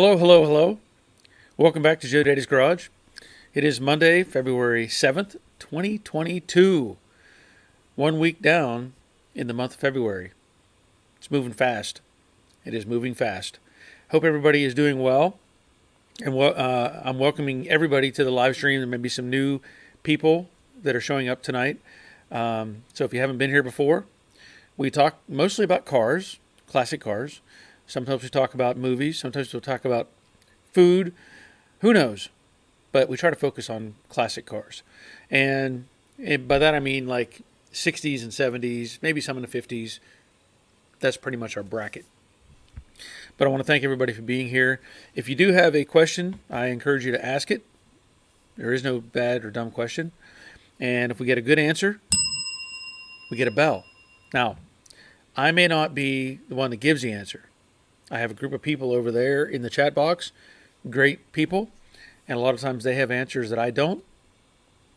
Hello, hello, hello. Welcome back to Joe Daddy's Garage. It is Monday, February 7th, 2022. 1 week down in the month of February. It's moving fast. It is moving fast. Hope everybody is doing well. And I'm welcoming everybody to the live stream. There may be some new people that are showing up tonight. So if you haven't been here before, we talk mostly about cars, classic cars. Sometimes we talk about movies. Sometimes we'll talk about food. Who knows? But we try to focus on classic cars. And by that I mean like 60s and 70s, maybe some in the 50s. That's pretty much our bracket. But I want to thank everybody for being here. If you do have a question, I encourage you to ask it. There is no bad or dumb question. And if we get a good answer, we get a bell. Now, I may not be the one that gives the answer. I have a group of people over there in the chat box, great people, and a lot of times they have answers that I don't,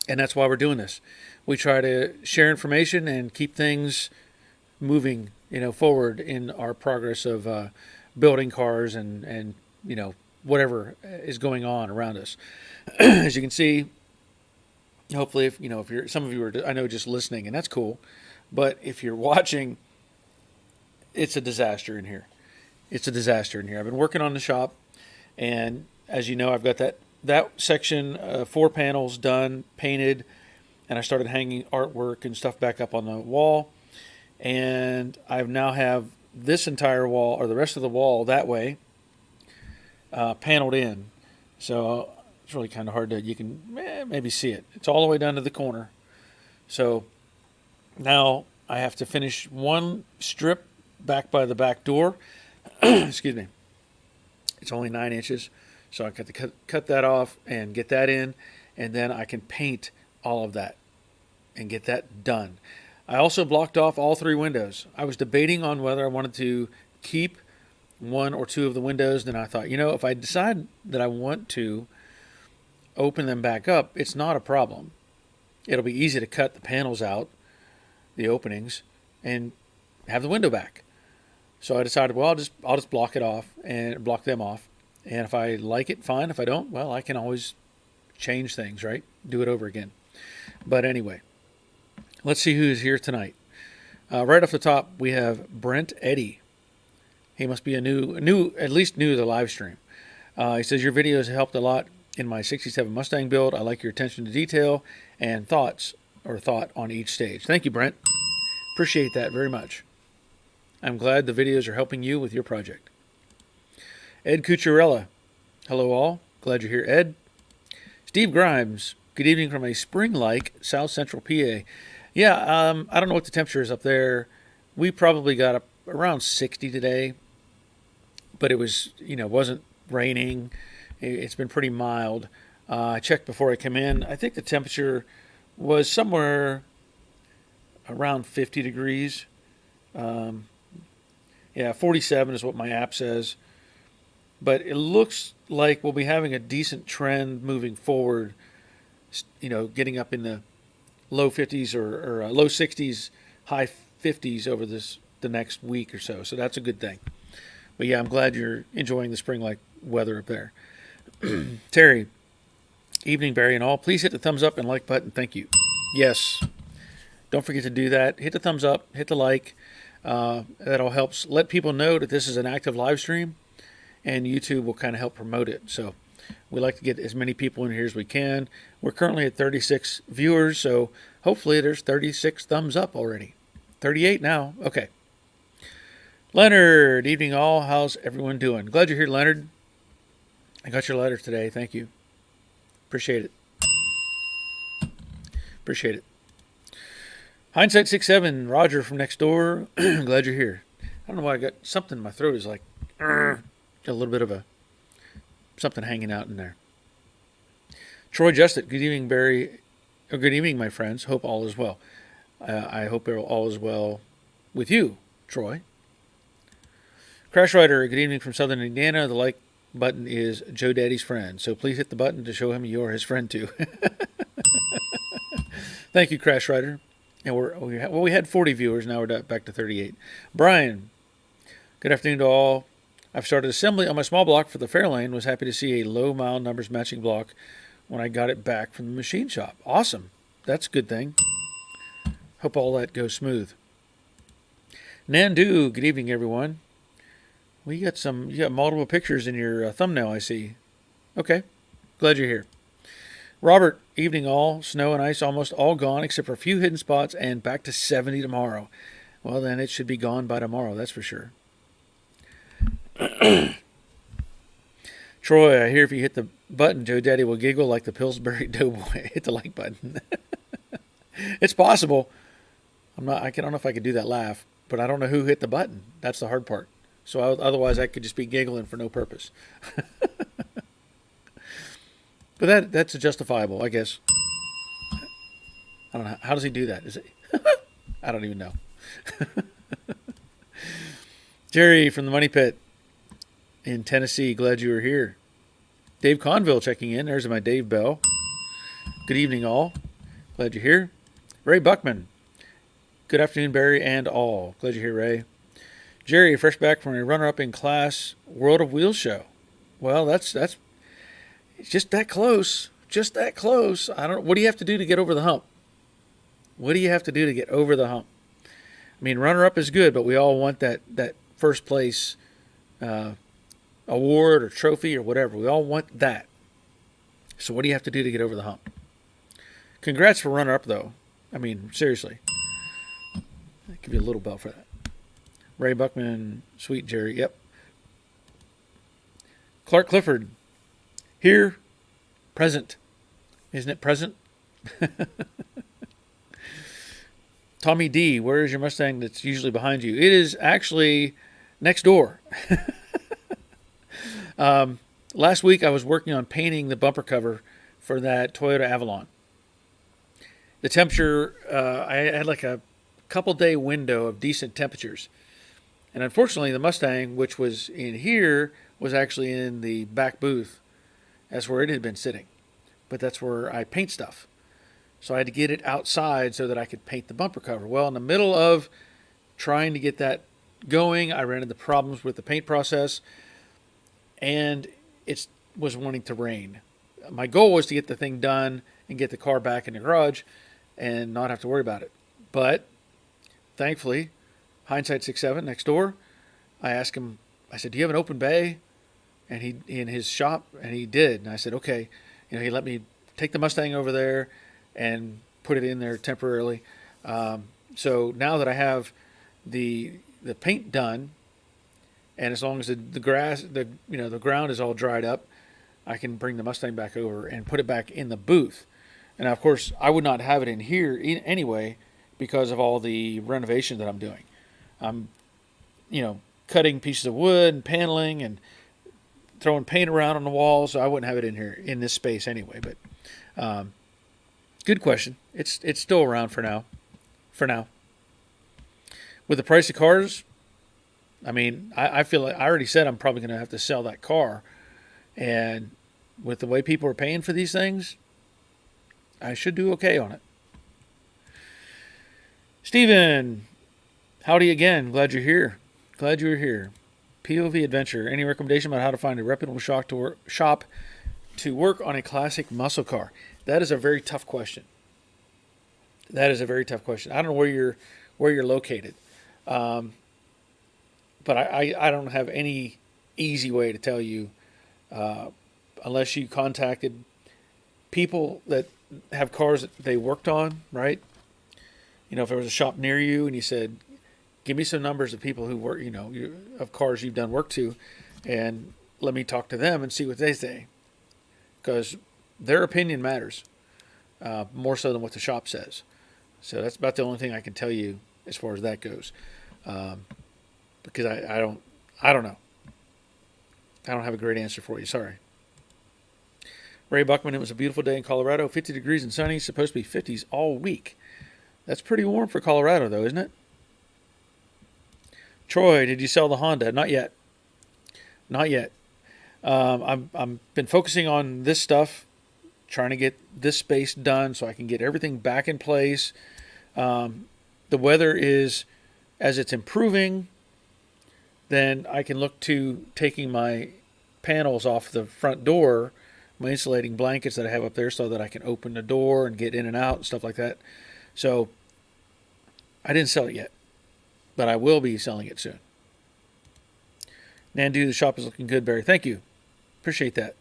and that's why we're doing this. We try to share information and keep things moving, forward in our progress of building cars and whatever is going on around us. As you can see, hopefully, if you're some of you are, I know, just listening, and that's cool, but if you're watching, it's a disaster in here. It's a disaster in here. I've been working on the shop, and as you know, I've got that section, 4 panels done, painted, and I started hanging artwork and stuff back up on the wall. And I now have this entire wall, or the rest of the wall that way, paneled in. So it's really kind of hard to, you can maybe see it. It's all the way down to the corner. So now I have to finish one strip back by the back door. Excuse me. It's only 9 inches. So I got to cut that off and get that in, and then I can paint all of that and get that done. I also blocked off all 3 windows. I was debating on whether I wanted to keep 1 or 2 of the windows. Then I thought, if I decide that I want to open them back up, it's not a problem. It'll be easy to cut the panels out, the openings, and have the window back. So I decided, well, I'll just block it off and block them off. And if I like it, fine. If I don't, well, I can always change things, right? Do it over again. But anyway, let's see who's here tonight. Right off the top, we have Brent Eddy. He must be at least new to the live stream. He says, your videos helped a lot in my 67 Mustang build. I like your attention to detail and thought on each stage. Thank you, Brent. Appreciate that very much. I'm glad the videos are helping you with your project. Ed Cucciarella. Hello all. Glad you're here, Ed. Steve Grimes. Good evening from a spring-like South Central PA. Yeah, I don't know what the temperature is up there. We probably got up around 60 today, but it was, wasn't raining. It's been pretty mild. I checked before I came in. I think the temperature was somewhere around 50 degrees. 47 is what my app says. But it looks like we'll be having a decent trend moving forward, getting up in the low 50s or low 60s, high 50s over the next week or so. So that's a good thing. But yeah, I'm glad you're enjoying the spring-like weather up there. Terry, evening, Barry and all. Please hit the thumbs up and like button. Thank you. Yes. Don't forget to do that. Hit the thumbs up. Hit the like. That all helps let people know that this is an active live stream, and YouTube will kind of help promote it. So we like to get as many people in here as we can. We're currently at 36 viewers, so hopefully there's 36 thumbs up already. 38 now. Okay. Leonard, evening all. How's everyone doing? Glad you're here, Leonard. I got your letter today. Thank you. Appreciate it. Appreciate it. Hindsight 6-7, Roger from next door. Glad you're here. I don't know why I got something in my throat is like got a little bit of something hanging out in there. Troy Justit, good evening, Barry. Or good evening, my friends. Hope all is well. I hope all is well with you, Troy. Crash Rider, good evening from Southern Indiana. The like button is Joe Daddy's friend, so please hit the button to show him you're his friend too. Thank you, Crash Rider. And we had 40 viewers. Now we're back to 38. Brian, good afternoon to all. I've started assembly on my small block for the Fairlane. Was happy to see a low mile numbers matching block when I got it back from the machine shop. Awesome. That's a good thing. Hope all that goes smooth. Nandu, good evening, everyone. Well, you got multiple pictures in your thumbnail, I see. Okay, glad you're here. Robert, evening all. Snow and ice almost all gone except for a few hidden spots and back to 70 tomorrow. Well, then it should be gone by tomorrow, that's for sure. Troy, I hear if you hit the button, Joe Daddy will giggle like the Pillsbury Doughboy. Hit the like button. It's possible. I don't know if I could do that laugh, but I don't know who hit the button. That's the hard part. So otherwise I could just be giggling for no purpose. But that's justifiable, I guess. I don't know. How does he do that? Is it? I don't even know. Jerry from the Money Pit in Tennessee, glad you were here. Dave Conville checking in. There's my Dave Bell. Good evening, all. Glad you're here. Ray Buckman. Good afternoon, Barry and all. Glad you're here, Ray. Jerry, fresh back from a runner-up in class World of Wheels show. Well, that's it's just that close. Just that close. What do you have to do to get over the hump? What do you have to do to get over the hump? I mean, runner-up is good, but we all want that first place award or trophy or whatever. We all want that. So what do you have to do to get over the hump? Congrats for runner-up, though. I mean, seriously. I'll give you a little bell for that. Ray Buckman, sweet Jerry, yep. Clark Clifford, here, present. Isn't it present? Tommy D, where is your Mustang that's usually behind you? It is actually next door. Last week I was working on painting the bumper cover for that Toyota Avalon. The temperature, I had like a couple day window of decent temperatures. And unfortunately the Mustang, which was in here, was actually in the back booth. That's where it had been sitting. But that's where I paint stuff. So I had to get it outside so that I could paint the bumper cover. Well, in the middle of trying to get that going, I ran into problems with the paint process, and it was wanting to rain. My goal was to get the thing done and get the car back in the garage and not have to worry about it. But thankfully, hindsight 6/7 next door, I asked him, I said, do you have an open bay? And he in his shop, and he did. And I said, okay. He let me take the Mustang over there and put it in there temporarily. So now that I have the paint done, and as long as the grass, the ground is all dried up, I can bring the Mustang back over and put it back in the booth. And of course, I would not have it in here anyway because of all the renovation that I'm doing. I'm, cutting pieces of wood and paneling and throwing paint around on the walls, so I wouldn't have it in here in this space anyway. But good question. It's still around for now. With the price of cars, I mean, I feel like I already said I'm probably going to have to sell that car. And with the way people are paying for these things, I should do okay on it. Steven, howdy again. Glad you're here. Glad you were here. POV Adventure. Any recommendation about how to find a reputable shop to work on a classic muscle car? That is a very tough question. I don't know where you're located, but I don't have any easy way to tell you unless you contacted people that have cars that they worked on, right? If there was a shop near you and you said, give me some numbers of people who work, of cars you've done work to, and let me talk to them and see what they say. Because their opinion matters more so than what the shop says. So that's about the only thing I can tell you as far as that goes. Because I don't know. I don't have a great answer for you. Sorry. Ray Buckman, it was a beautiful day in Colorado. 50 degrees and sunny. Supposed to be 50s all week. That's pretty warm for Colorado, though, isn't it? Troy, did you sell the Honda? Not yet. I'm been focusing on this stuff, trying to get this space done so I can get everything back in place. The weather is, as it's improving, then I can look to taking my panels off the front door, my insulating blankets that I have up there, so that I can open the door and get in and out and stuff like that. So I didn't sell it yet, but I will be selling it soon. Nandu, the shop is looking good, Barry. Thank you. Appreciate that.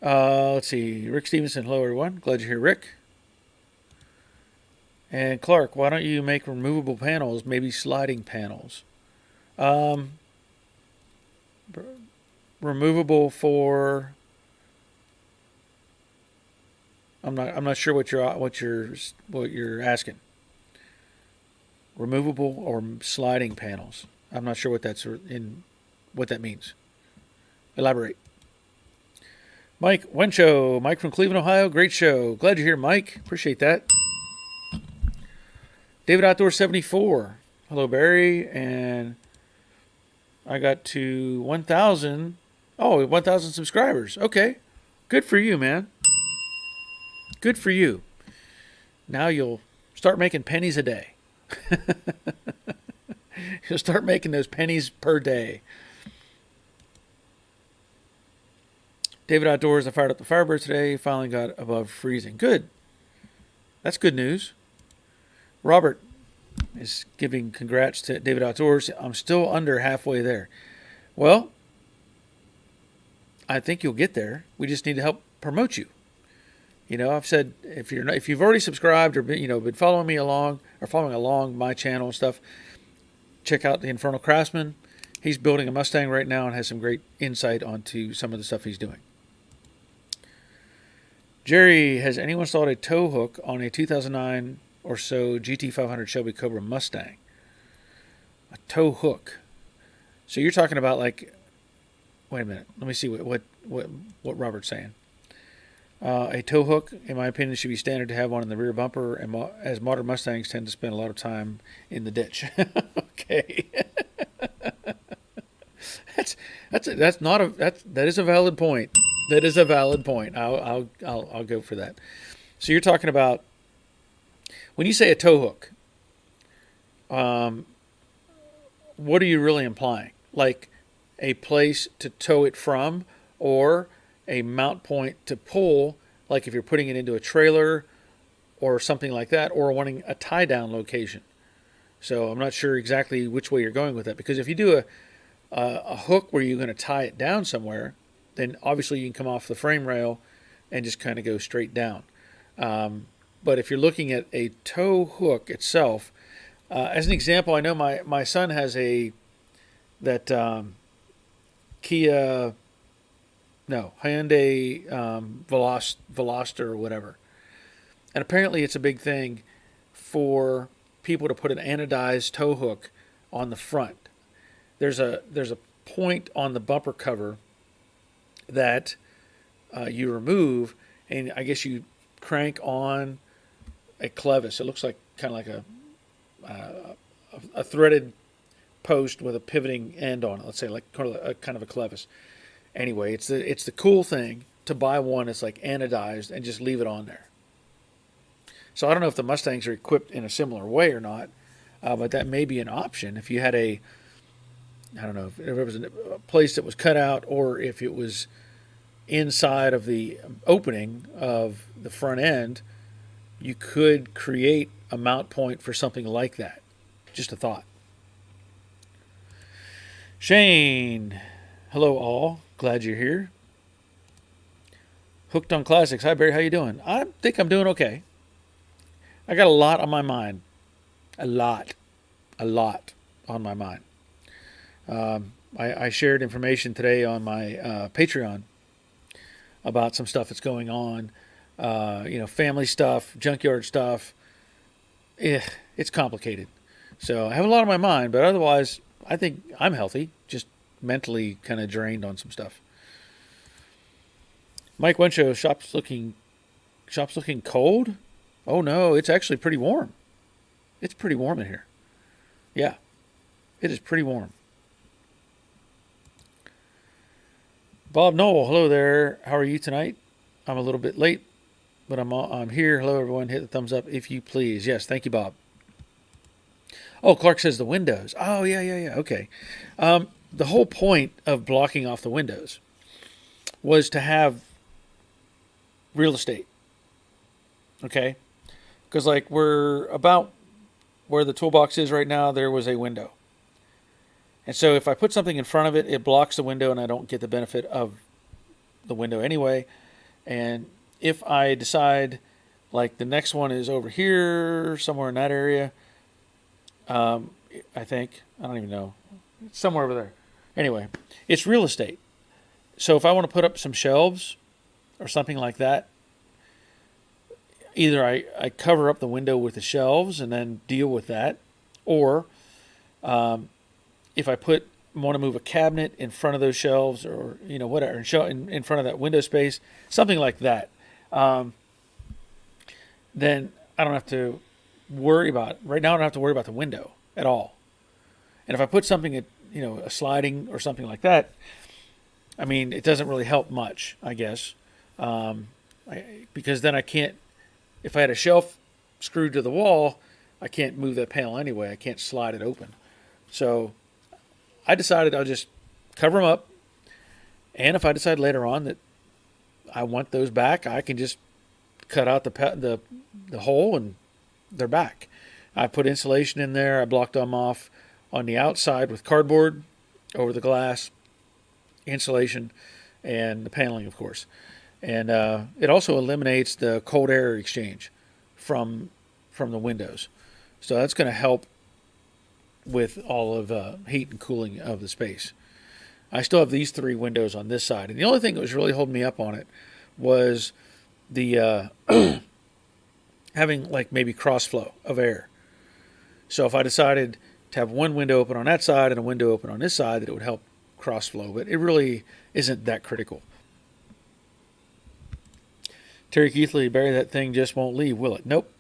Let's see. Rick Stevenson, hello everyone. Glad you're here, Rick. And Clark, why don't you make removable panels, maybe sliding panels? Removable for... I'm not sure what you're asking. Removable or sliding panels. I'm not sure what that means. Elaborate. Mike Wencho, Mike from Cleveland, Ohio. Great show. Glad you're here, Mike. Appreciate that. David Outdoor 74. Hello, Barry. And I got to 1,000. Oh, 1,000 subscribers. Okay. Good for you, man. Good for you. Now you'll start making pennies a day. You'll start making those pennies per day. David Outdoors, I fired up the Firebird today. Finally got above freezing. Good. That's good news. Robert is giving congrats to David Outdoors. I'm still under halfway there. Well, I think you'll get there. We just need to help promote you. You know, I've said if you've already subscribed or been following me along or following along my channel and stuff, check out the Infernal Craftsman. He's building a Mustang right now and has some great insight onto some of the stuff he's doing. Jerry, has anyone installed a tow hook on a 2009 or so GT500 Shelby Cobra Mustang? A tow hook. So you're talking about like, wait a minute. Let me see what Robert's saying. A tow hook, in my opinion, should be standard to have one in the rear bumper, and as modern Mustangs tend to spend a lot of time in the ditch. Okay. That is a valid point. That is a valid point. I'll go for that. So you're talking about when you say a tow hook, what are you really implying? Like a place to tow it from, or a mount point to pull, like if you're putting it into a trailer or something like that, or wanting a tie-down location. So I'm not sure exactly which way you're going with that, because if you do a hook where you're going to tie it down somewhere, then obviously you can come off the frame rail and just kind of go straight down. But if you're looking at a tow hook itself, as an example, I know my son has Hyundai Veloster or whatever. And apparently it's a big thing for people to put an anodized tow hook on the front. There's a point on the bumper cover that you remove, and I guess you crank on a clevis. It looks like kind of like a threaded post with a pivoting end on it. Let's say like kind of a clevis. Anyway, it's the cool thing to buy one that's like anodized and just leave it on there. So I don't know if the Mustangs are equipped in a similar way or not, but that may be an option if you had I don't know if it was a place that was cut out, or if it was inside of the opening of the front end, you could create a mount point for something like that. Just a thought. Shane, hello all. Glad you're here. Hooked on Classics. Hi, Barry. How you doing? I think I'm doing okay. I got a lot on my mind. A lot on my mind. I shared information today on my Patreon about some stuff that's going on. Family stuff, junkyard stuff. It's complicated. So I have a lot on my mind, but otherwise, I think I'm healthy. Just mentally kind of drained on some stuff. Mike Wenshow, shop's looking cold. Oh no, it's actually pretty warm. It's pretty warm in here. Yeah, it is pretty warm. Bob Knoll, hello there. How are you tonight? I'm a little bit late, but I'm here. Hello everyone. Hit the thumbs up if you please. Yes, thank you, Bob. Oh, Clark says the windows. Oh, yeah, yeah, yeah. Okay. The whole point of blocking off the windows was to have real estate. Okay. Because, like, we're about where the toolbox is right now, there was a window. And so if I put something in front of it, it blocks the window and I don't get the benefit of the window anyway. And if I decide, like, the next one is over here, somewhere in that area, um, I think, I don't even know, it's somewhere over there. Anyway, it's real estate. So if I want to put up some shelves or something like that, either I cover up the window with the shelves and then deal with that, or if I want to move a cabinet in front of those shelves, or whatever, in front of that window space, something like that, then I don't have to worry about right now. I don't have to worry about the window at all. And if I put something at a sliding or something like that, I mean, it doesn't really help much, I guess, because then I can't. If I had a shelf screwed to the wall, I can't move that panel anyway. I can't slide it open. So I decided I'll just cover them up. And if I decide later on that I want those back, I can just cut out the hole and they're back. I put insulation in there. I blocked them off on the outside with cardboard over the glass, insulation, and the paneling, of course. And it also eliminates the cold air exchange from the windows. So that's going to help with all of heat and cooling of the space. I still have these three windows on this side. And the only thing that was really holding me up on it was the having like maybe cross flow of air. So if I decided to have one window open on that side and a window open on this side, that it would help cross flow. But it really isn't that critical. Terry Keithley, Barry, that thing just won't leave, will it? Nope.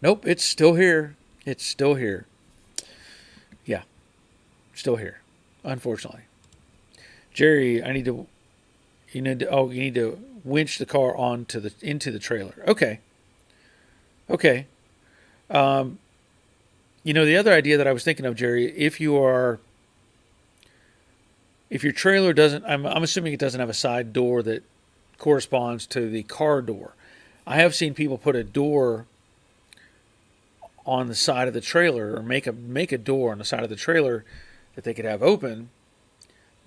Nope, it's still here. It's still here. Yeah, still here, unfortunately. Jerry, you need to winch the car into the trailer. Okay. The other idea that I was thinking of, Jerry, if your trailer doesn't, I'm assuming it doesn't have a side door that corresponds to the car door. I have seen people put a door on the side of the trailer, or make a door on the side of the trailer that they could have open,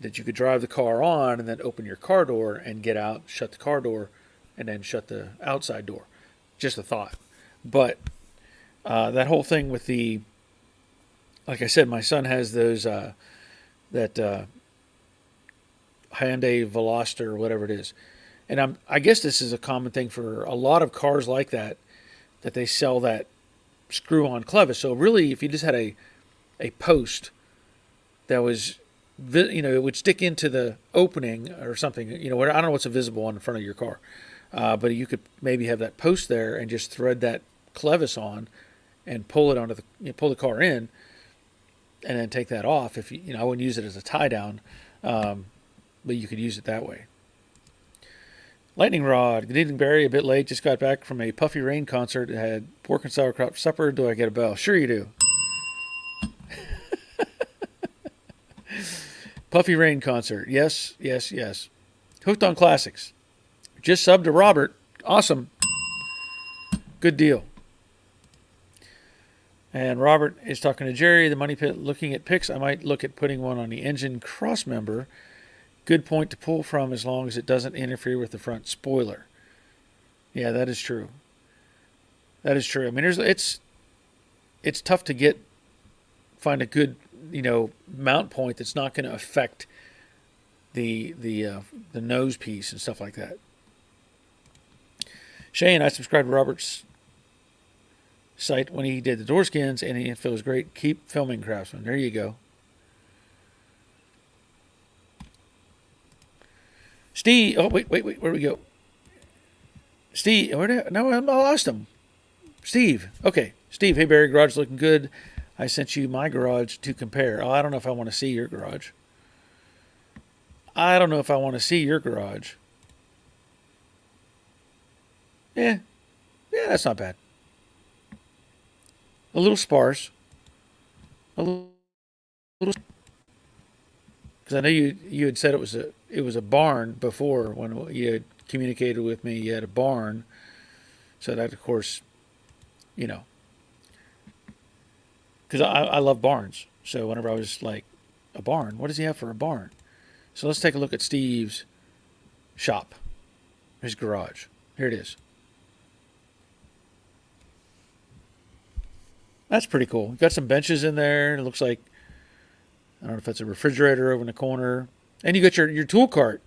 that you could drive the car on and then open your car door and get out, shut the car door, and then shut the outside door. Just a thought. But that whole thing with like I said, my son has those that Hyundai Veloster or whatever it is. And I guess this is a common thing for a lot of cars like that they sell that screw-on clevis. So really, if you just had a post that was, it would stick into the opening or something. I don't know what's visible on the front of your car, but you could maybe have that post there and just thread that clevis on and pull it pull the car in, and then take that off. If I wouldn't use it as a tie down, but you could use it that way. Lightning Rod, good evening, Barry. A bit late, just got back from a Puffy Rain concert. It had pork and sauerkraut for supper. Do I get a bell? Sure you do. Puffy Rain concert. Yes. Hooked on Classics. Just subbed to Robert. Awesome. Good deal. And Robert is talking to Jerry, the Money Pit, looking at picks. I might look at putting one on the engine cross member. Good point to pull from, as long as it doesn't interfere with the front spoiler. Yeah, that is true. I mean, it's tough to find a good, mount point that's not going to affect the nose piece and stuff like that. Shane, I subscribed to Robert's site when he did the door skins, and it feels great. Keep filming, Craftsman. There you go. Steve, oh, wait, where do we go? Steve, no, I lost him. Steve, okay. Steve, hey, Barry, garage looking good. I sent you my garage to compare. Oh, I don't know if I want to see your garage. Yeah, that's not bad. A little sparse. A little, because I know you had said it was a barn before when you had communicated with me. You had a barn, so that of course, you know, because I love barns. So whenever I was like, a barn, what does he have for a barn? So let's take a look at Steve's shop, his garage. Here it is. That's pretty cool. Got some benches in there. It looks like, I don't know if that's a refrigerator over in the corner. And you got your tool cart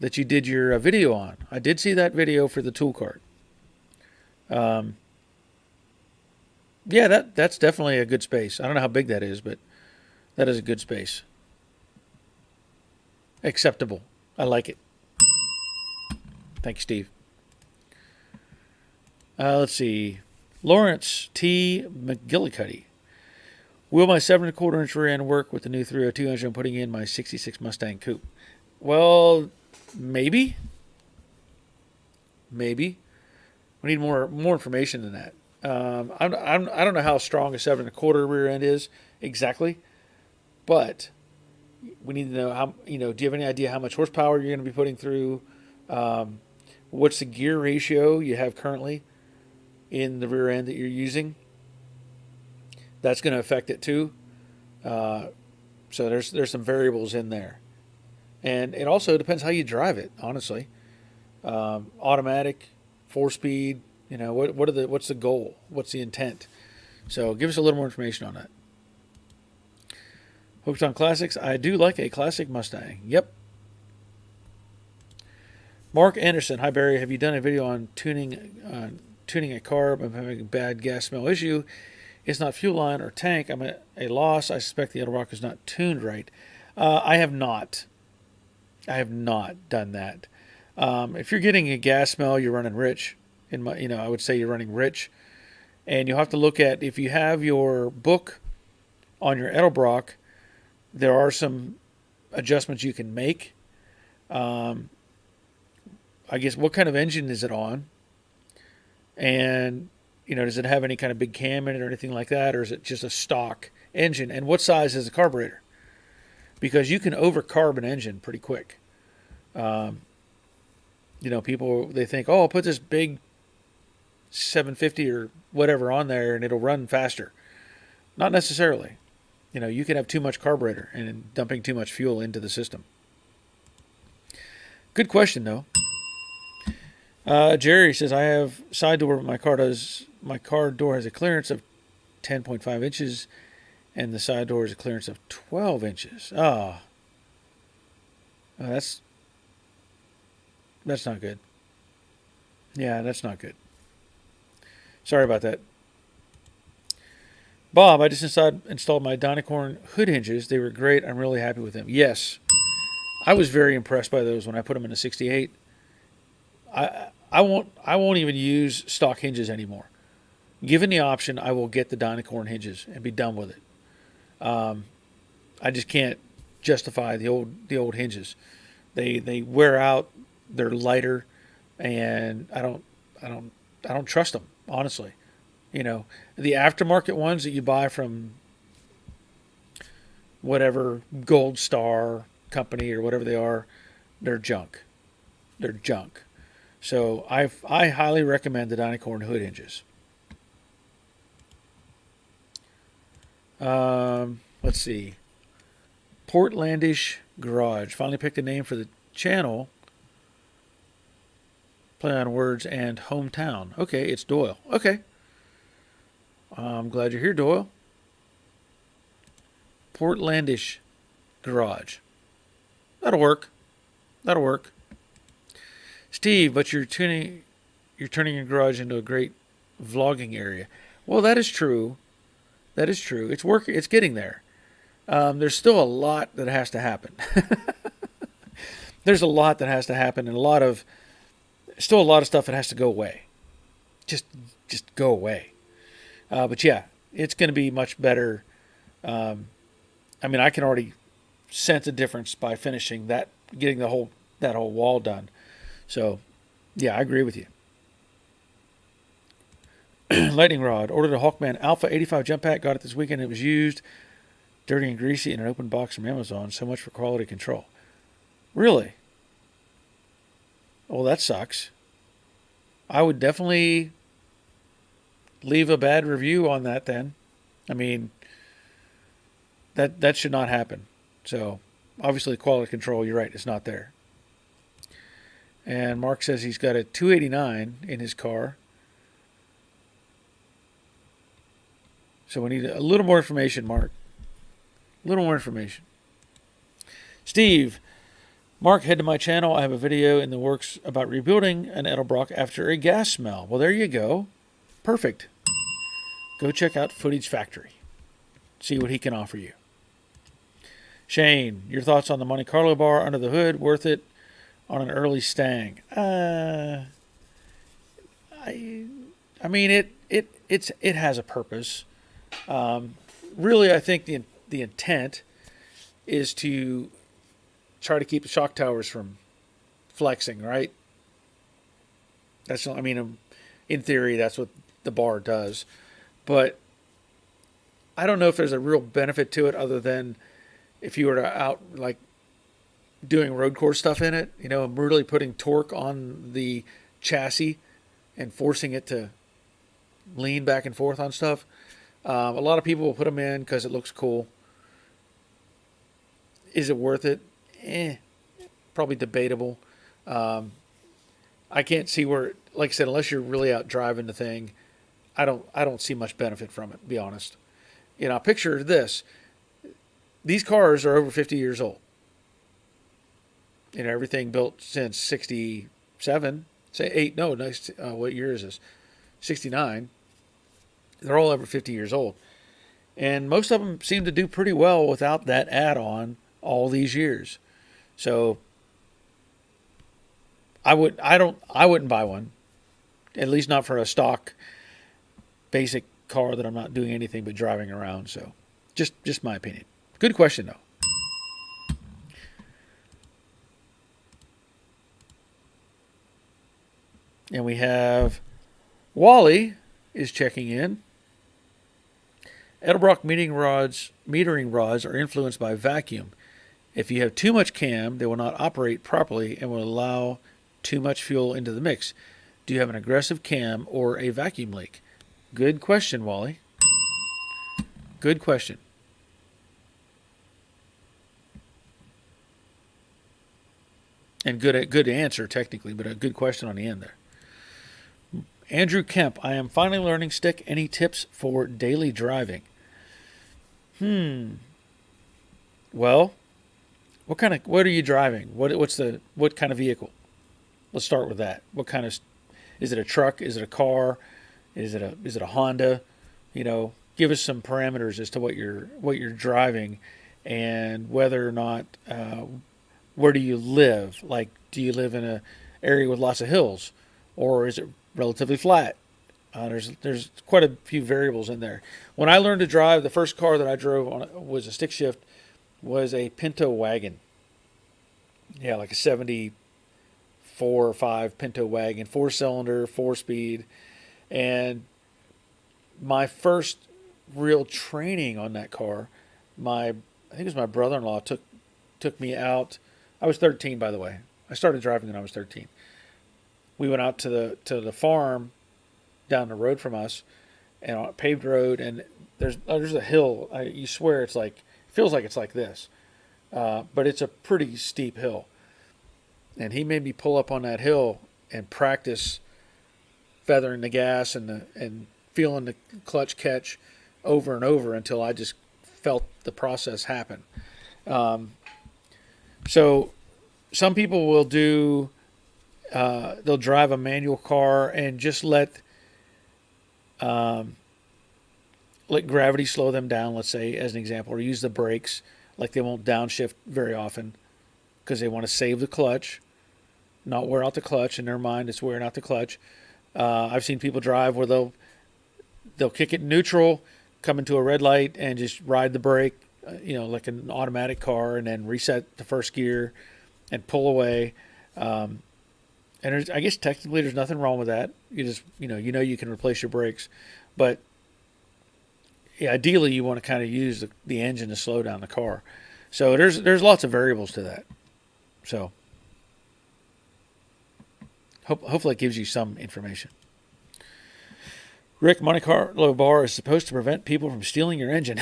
that you did your video on. I did see that video for the tool cart. Um, yeah, that's definitely a good space. I don't know how big that is, but that is a good space. Acceptable. I like it. Thank you, Steve. Let's see. Lawrence T. McGillicuddy. Will my 7 1/4 inch rear end work with the new 302 engine I'm putting in my 66 Mustang coupe? Well, maybe. Maybe. We need more information than that. I don't know how strong a 7 1/4 rear end is exactly, but we need to know how. Do you have any idea how much horsepower you're going to be putting through? Um, what's the gear ratio you have currently in the rear end that you're using? That's going to affect it too. Uh, so there's some variables in there, and it also depends how you drive it. Honestly, automatic, 4 speed. What's the goal? What's the intent? So give us a little more information on that. Hooked on classics. I do like a classic Mustang. Yep. Mark Anderson. Hi Barry. Have you done a video on tuning a carb? I'm having a bad gas smell issue. It's not fuel line or tank. I'm at a loss. I suspect the Edelbrock is not tuned right. I have not. I have not done that. If you're getting a gas smell, you're running rich. I would say you're running rich, and you'll have to look at if you have your book on your Edelbrock. There are some adjustments you can make. Um, I guess what kind of engine is it on, and does it have any kind of big cam in it or anything like that, or is it just a stock engine? And what size is the carburetor? Because you can overcarb an engine pretty quick. Um, People they think, oh, I'll put this big 750 or whatever on there and it'll run faster. Not necessarily. You can have too much carburetor and dumping too much fuel into the system. Good question though. Jerry says I have side door, but my car door has a clearance of 10.5 inches, and the side door has a clearance of 12 inches. That's not good. Yeah, that's not good. Sorry about that. Bob, I just installed my Dynacorn hood hinges. They were great. I'm really happy with them. Yes, I was very impressed by those when I put them in a 68. I won't even use stock hinges anymore. Given the option, I will get the Dynacorn hinges and be done with it. Um, I just can't justify the old hinges. They wear out. They're lighter, and I don't trust them honestly. The aftermarket ones that you buy from whatever Gold Star company or whatever they are, they're junk. They're junk. So I highly recommend the Dynacorn hood hinges. Let's see. Portlandish Garage. Finally picked a name for the channel. Play on words and hometown. Okay, it's Doyle. Okay. I'm glad you're here, Doyle. Portlandish Garage. That'll work. That'll work. Steve, but you're turning your garage into a great vlogging area. Well, that is true. That is true. It's working. It's getting there. There's still a lot that has to happen. There's a lot that has to happen, and still a lot of stuff that has to go away. Just go away. But yeah, it's going to be much better. I can already sense a difference by finishing that, getting that whole wall done. So, yeah, I agree with you. Lightning rod. Ordered a Hawkman Alpha 85 jump pack. Got it this weekend. It was used, dirty and greasy, in an open box from Amazon. So much for quality control. Really? Well, that sucks. I would definitely leave a bad review on that then. I mean, that should not happen. So, obviously, quality control, you're right, it's not there. And Mark says he's got a 289 in his car. So we need a little more information, Mark. A little more information. Steve, Mark, head to my channel. I have a video in the works about rebuilding an Edelbrock after a gas smell. Well, there you go. Perfect. Go check out Footage Factory. See what he can offer you. Shane, your thoughts on the Monte Carlo bar under the hood? Worth it on an early Stang? I mean, it has a purpose. Really, I think the intent is to try to keep the shock towers from flexing, right? In theory, that's what the bar does. But I don't know if there's a real benefit to it other than if you were to out like doing road course stuff in it, really putting torque on the chassis and forcing it to lean back and forth on stuff. A lot of people will put them in because it looks cool. Is it worth it? Probably debatable. I can't see where, like I said, unless you're really out driving the thing, I don't see much benefit from it, to be honest. Picture this. These cars are over 50 years old. Everything built since 67. What year is this? 69. They're all over 50 years old. And most of them seem to do pretty well without that add-on all these years. So I wouldn't buy one. At least not for a stock basic car that I'm not doing anything but driving around. So just my opinion. Good question though. And we have Wally is checking in. Edelbrock metering rods are influenced by vacuum. If you have too much cam, they will not operate properly and will allow too much fuel into the mix. Do you have an aggressive cam or a vacuum leak? Good question, Wally. Good question. And good answer, technically, but a good question on the end there. Andrew Kemp, I am finally learning stick. Any tips for daily driving? Well, what are you driving? What kind of vehicle? Let's start with that. What kind of, is it a truck? Is it a car? Is it a Honda? Give us some parameters as to what you're driving and whether or not, where do you live? Like, do you live in an area with lots of hills, or is it relatively flat? There's quite a few variables in there. When I learned to drive, the first car that I drove on was a stick shift, was a Pinto wagon. Yeah, like a 74 or 5 Pinto wagon, 4-cylinder, 4-speed. And my first real training on that car, I think it was my brother-in-law took me out. I was 13, by the way. I started driving when I was 13. We went out to the farm down the road from us, and on a paved road, and there's a hill. You swear feels like it's like this, but it's a pretty steep hill. And he made me pull up on that hill and practice feathering the gas and feeling the clutch catch over and over until I just felt the process happen. So some people will do. They'll drive a manual car and just let gravity slow them down, let's say, as an example, or use the brakes. Like, they won't downshift very often because they want to save the clutch, not wear out the clutch. In their mind, it's wearing out the clutch. I've seen people drive where they'll kick it neutral, come into a red light, and just ride the brake, like an automatic car, and then reset the first gear and pull away. And I guess technically there's nothing wrong with that. You just you can replace your brakes, but yeah, ideally you want to kind of use the engine to slow down the car. So there's lots of variables to that. So hopefully it gives you some information. Rick, Monte Carlo bar is supposed to prevent people from stealing your engine.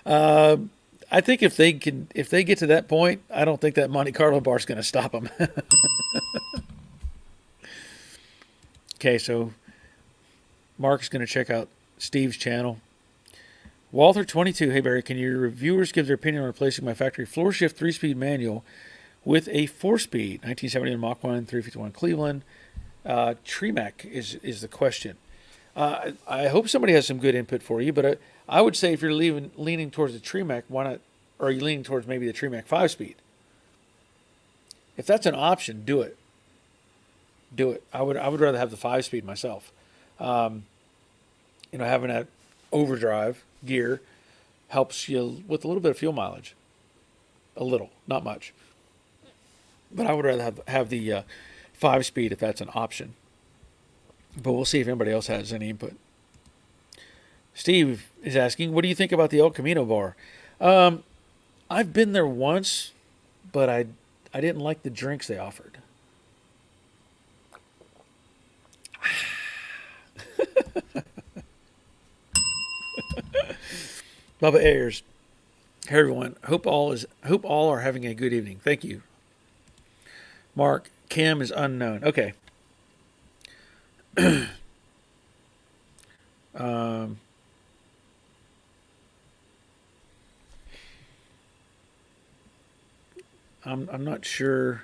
uh, I think if they get to that point, I don't think that Monte Carlo bar is going to stop them. Okay, so Mark's going to check out Steve's channel. Walther22, hey Barry, can your reviewers give their opinion on replacing my factory floor shift 3-speed manual with a 4-speed 1971 Mach 1 351 Cleveland? Tremec is the question. I hope somebody has some good input for you, but I would say if you're leaning towards the Tremec, why not? Or are you leaning towards maybe the Tremec 5-speed? If that's an option, do it. Do it. I would rather have the 5-speed myself. Having that overdrive gear helps you with a little bit of fuel mileage. A little, not much. But I would rather have the 5-speed if that's an option. But we'll see if anybody else has any input. Steve is asking, what do you think about the El Camino bar? I've been there once, but I didn't like the drinks they offered. Bubba Ayers. Hey everyone. Hope all are having a good evening. Thank you. Mark, Kim is unknown. Okay. I'm not sure.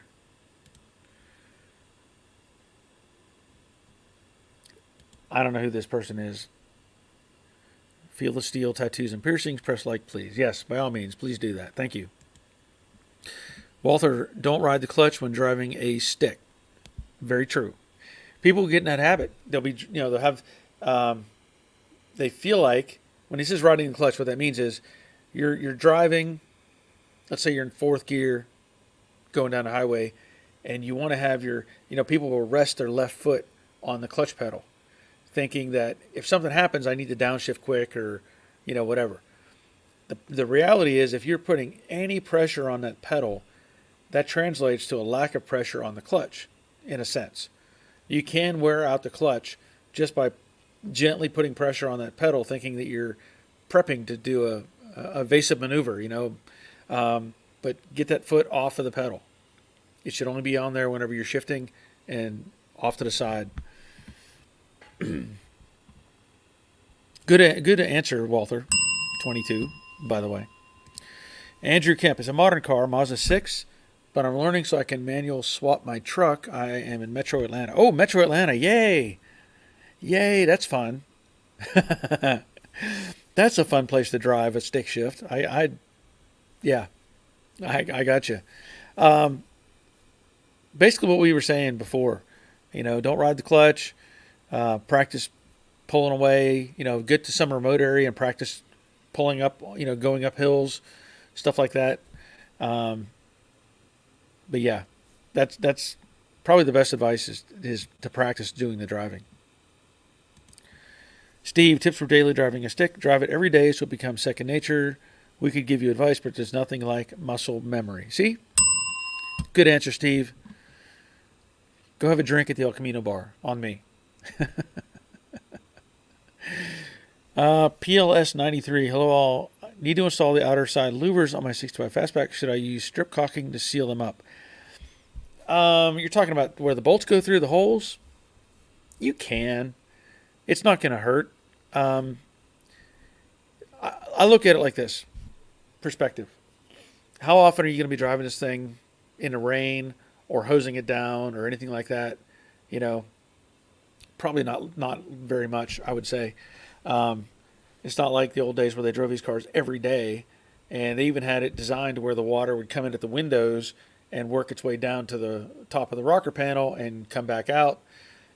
I don't know who this person is. Feel the steel, tattoos, and piercings. Press like, please. Yes, by all means, please do that. Thank you. Walther, don't ride the clutch when driving a stick. Very true. People get in that habit. They'll have, they feel like when he says riding the clutch, what that means is you're driving. Let's say you're in 4th gear, going down the highway, and you want to have people will rest their left foot on the clutch pedal, thinking that if something happens, I need to downshift quick or, whatever. The reality is if you're putting any pressure on that pedal, that translates to a lack of pressure on the clutch, in a sense. You can wear out the clutch just by gently putting pressure on that pedal, thinking that you're prepping to do a evasive maneuver, but get that foot off of the pedal. It should only be on there whenever you're shifting and off to the side. Good answer, Walther. 22, by the way. Andrew Kemp is a modern car, Mazda 6, but I'm learning so I can manual swap my truck. I am in Metro Atlanta. Oh, Metro Atlanta, yay! Yay, that's fun. That's a fun place to drive a stick shift. I got you. Basically what we were saying before, don't ride the clutch. Practice pulling away, get to some remote area and practice pulling up, going up hills, stuff like that. But yeah, that's probably the best advice is to practice doing the driving. Steve, tips for daily driving a stick. Drive it every day so it becomes second nature. We could give you advice, but there's nothing like muscle memory. See? Good answer, Steve. Go have a drink at the El Camino bar. On me. PLS 93. Hello all. Need to install the outer side louvers on my 65 fastback. Should I use strip caulking to seal them up? You're talking about where the bolts go through the holes? You can. It's not going to hurt. I look at it like this. Perspective. How often are you going to be driving this thing in the rain or hosing it down or anything like that? Probably not very much, I would say. It's not like the old days where they drove these cars every day, and they even had it designed to where the water would come in at the windows and work its way down to the top of the rocker panel and come back out.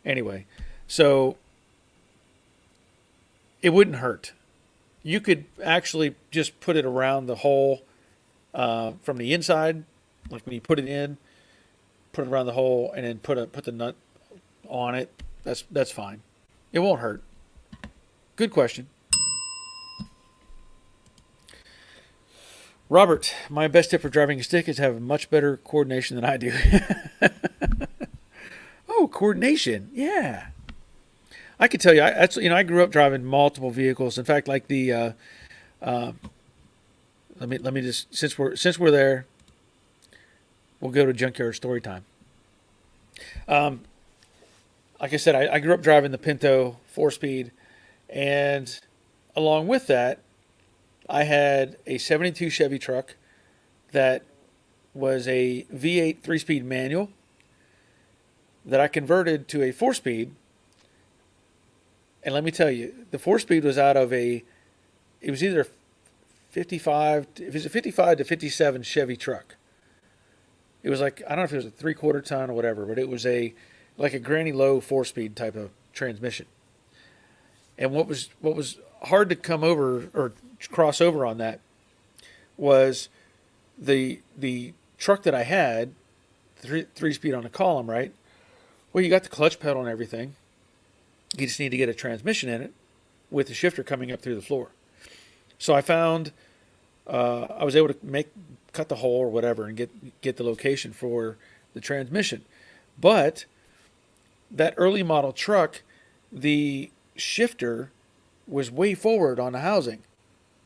Anyway, so it wouldn't hurt. You could actually just put it around the hole from the inside, like when you put it in, put it around the hole, and then put the nut on it. That's fine. It won't hurt. Good question. Robert, my best tip for driving a stick is have much better coordination than I do. Oh, coordination. Yeah. I could tell you, I grew up driving multiple vehicles. In fact, like uh, let me just since we're there, we'll go to junkyard story time. Um, like I said, I grew up driving the Pinto 4-speed, and along with that, I had a '72 Chevy truck that was a V8 3-speed manual that I converted to a 4-speed. And let me tell you, the 4-speed was out of it was either 55, if it was a 55 to 57 Chevy truck. It was like, I don't know if it was a 3/4 ton or whatever, but it was like a granny low 4-speed type of transmission. And what was hard to come over or cross over on that was the truck that I had, three-speed on the column, right? Well, you got the clutch pedal and everything. You just need to get a transmission in it with the shifter coming up through the floor. So I found I was able to cut the hole or whatever and get the location for the transmission. But that early model truck, the shifter was way forward on the housing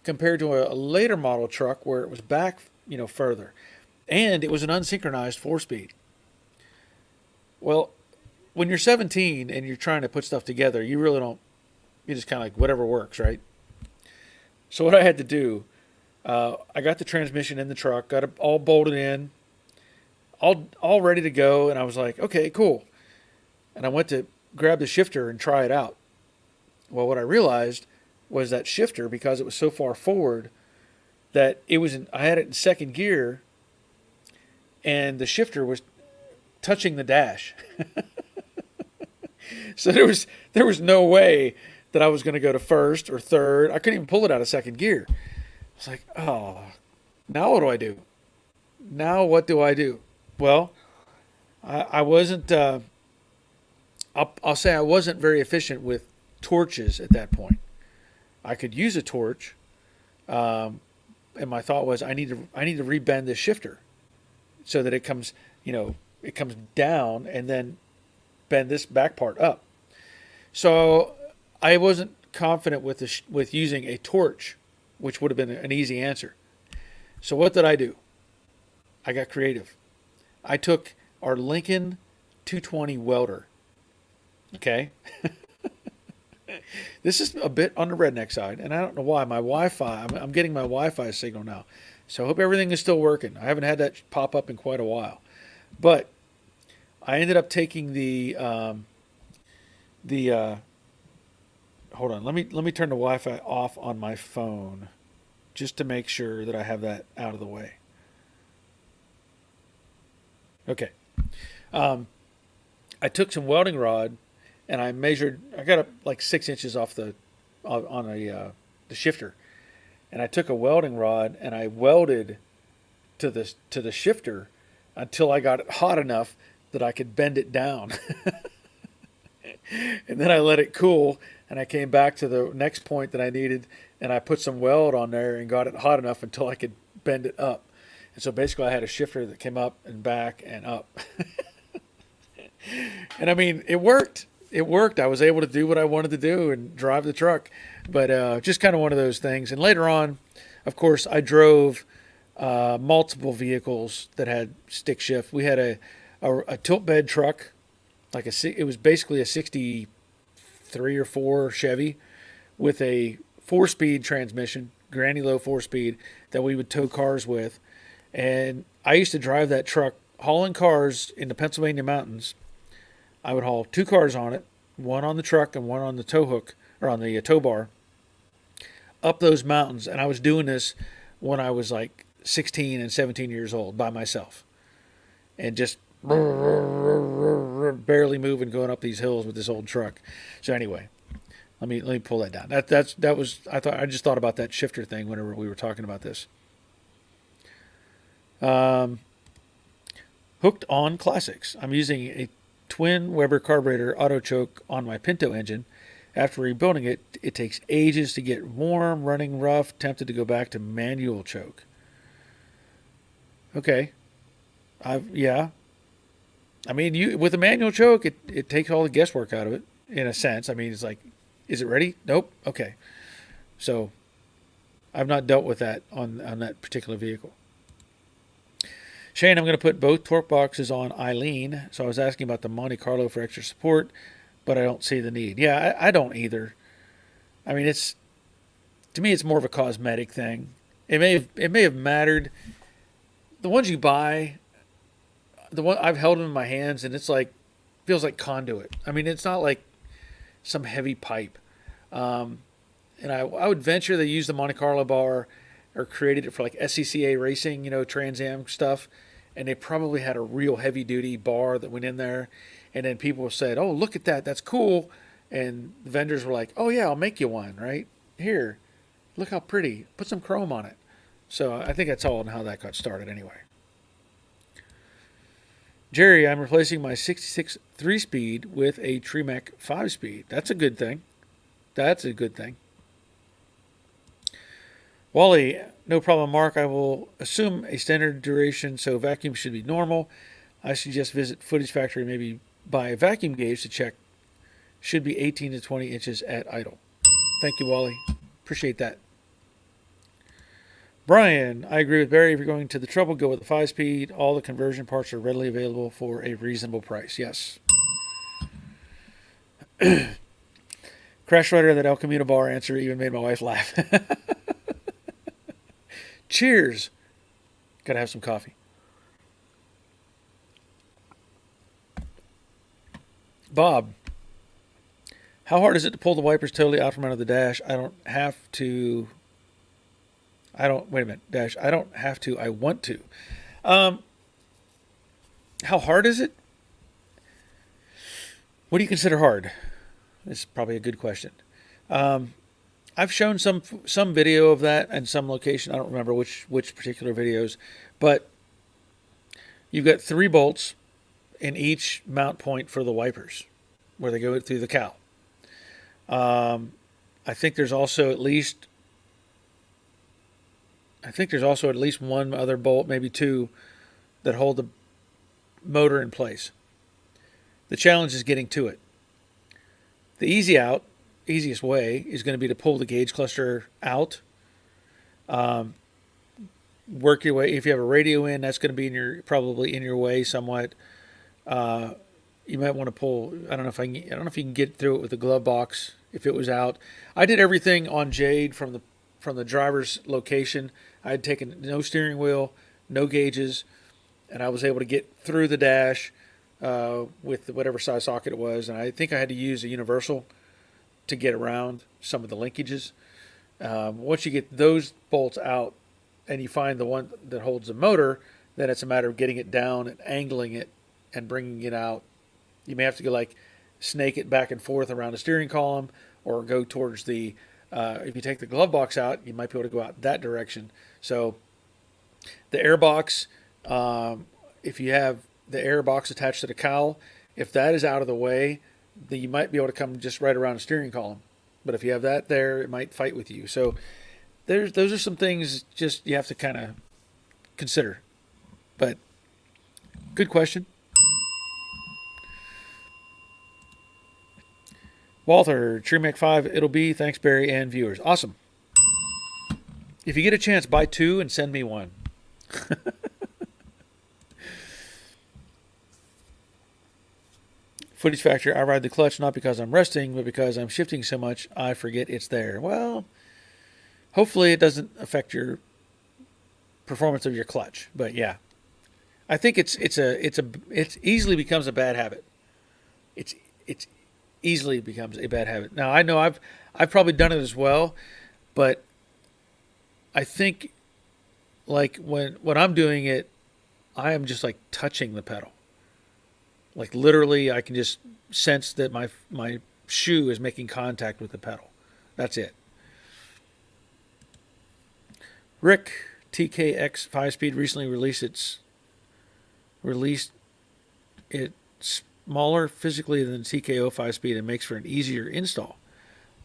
compared to a later model truck where it was back, further. And it was an unsynchronized 4-speed. Well, when you're 17 and you're trying to put stuff together, you really don't, you just kind of like whatever works, right? So what I had to do, I got the transmission in the truck, got it all bolted in, all ready to go, and I was like, okay, cool. And I went to grab the shifter and try it out. Well, what I realized was that shifter, because it was so far forward, that I had it in second gear, and the shifter was touching the dash. So there was no way that I was going to go to first or third. I couldn't even pull it out of second gear. I was like, oh, now what do I do? Now what do I do? Well, I wasn't. I'll say I wasn't very efficient with torches at that point. I could use a torch, and my thought was I need to rebend this shifter so that it comes down and then bend this back part up. So I wasn't confident with using a torch, which would have been an easy answer. So what did I do? I got creative. I took our Lincoln 220 welder. Okay. This is a bit on the redneck side, and I don't know why. My Wi-Fi, I'm getting my Wi-Fi signal now. So I hope everything is still working. I haven't had that pop up in quite a while. But I ended up taking hold on, let me turn the Wi-Fi off on my phone just to make sure that I have that out of the way. Okay. I took some welding rod and I got up like 6 inches off the shifter, and I took a welding rod and I welded to the shifter until I got it hot enough that I could bend it down. And then I let it cool, and I came back to the next point that I needed, and I put some weld on there and got it hot enough until I could bend it up. And so basically I had a shifter that came up and back and up. And I mean, it worked. It worked. I was able to do what I wanted to do and drive the truck. But just kind of one of those things. And later on, of course, I drove multiple vehicles that had stick shift. We had a tilt bed truck, it was basically a 63 or 4 Chevy with a 4-speed transmission, granny low 4-speed that we would tow cars with. And I used to drive that truck hauling cars in the Pennsylvania mountains. I would haul 2 cars on it, one on the truck and one on the tow hook or on the tow bar up those mountains. And I was doing this when I was like 16 and 17 years old by myself, and just barely moving going up these hills with this old truck. So anyway, let me pull that down. I just thought about that shifter thing whenever we were talking about this. Hooked on classics. I'm using a twin Weber carburetor auto choke on my Pinto engine. After rebuilding it, it takes ages to get warm, running rough, tempted to go back to manual choke. Okay. Yeah. I mean, you with a manual choke, it takes all the guesswork out of it, in a sense. I mean, it's like, is it ready? Nope. Okay. So I've not dealt with that on that particular vehicle. Shane, I'm going to put both torque boxes on Eileen. So I was asking about the Monte Carlo for extra support, but I don't see the need. Yeah, I don't either. I mean, to me, it's more of a cosmetic thing. It may have mattered. The ones you buy, the one I've held them in my hands, and it's like feels like conduit. I mean, it's not like some heavy pipe. Um, and I would venture they used the Monte Carlo bar or created it for like SCCA racing, Trans Am stuff, and they probably had a real heavy duty bar that went in there, and then people said, "Oh, look at that, that's cool," and the vendors were like, "Oh yeah, I'll make you one, right here. Look how pretty. Put some chrome on it." So I think that's all in how that got started anyway. Jerry, I'm replacing my 66 3-speed with a Tremec 5-speed. That's a good thing. That's a good thing. Wally, no problem, Mark. I will assume a standard duration, so vacuum should be normal. I suggest visit Footage Factory, maybe buy a vacuum gauge to check. Should be 18 to 20 inches at idle. Thank you, Wally. Appreciate that. Brian, I agree with Barry. If you're going to the trouble, go with the 5-speed. All the conversion parts are readily available for a reasonable price. Yes. Crash Rider, that El Camino bar answer even made my wife laugh. Cheers. Gotta have some coffee. Bob, how hard is it to pull the wipers totally out from under the dash? I don't have to. Wait a minute, dash. I don't have to. I want to. How hard is it? What do you consider hard? This is probably a good question. I've shown some video of that and some location. I don't remember which particular videos, but you've got 3 bolts in each mount point for the wipers, where they go through the cowl. I think there's also at least one other bolt, maybe 2, that hold the motor in place. The challenge is getting to it. The easiest way is going to be to pull the gauge cluster out. Work your way. If you have a radio in, that's going to be probably in your way somewhat. You might want to pull. I don't know if you can get through it with the glove box if it was out. I did everything on Jade from the driver's location. I had taken no steering wheel, no gauges, and I was able to get through the dash with whatever size socket it was. And I think I had to use a universal to get around some of the linkages. Once you get those bolts out and you find the one that holds the motor, then it's a matter of getting it down and angling it and bringing it out. You may have to go like snake it back and forth around the steering column, or go towards the if you take the glove box out, you might be able to go out that direction. So the air box, if you have the air box attached to the cowl, if that is out of the way, then you might be able to come just right around the steering column. But if you have that there, it might fight with you. So those are some things just you have to kind of consider. But good question. Walter, Tremec 5, it'll be. Thanks, Barry and viewers. Awesome. If you get a chance, buy 2 and send me one. Footage Factory, I ride the clutch not because I'm resting, but because I'm shifting so much I forget it's there. Well, hopefully it doesn't affect your performance of your clutch. But yeah, I think it easily becomes a bad habit. It's easily becomes a bad habit. Now I know I've probably done it as well, but I think like when I'm doing it, I am just like touching the pedal. Like literally, I can just sense that my shoe is making contact with the pedal. That's it. Rick, TKX 5-speed recently released its released it smaller physically than TKO 5-speed and makes for an easier install.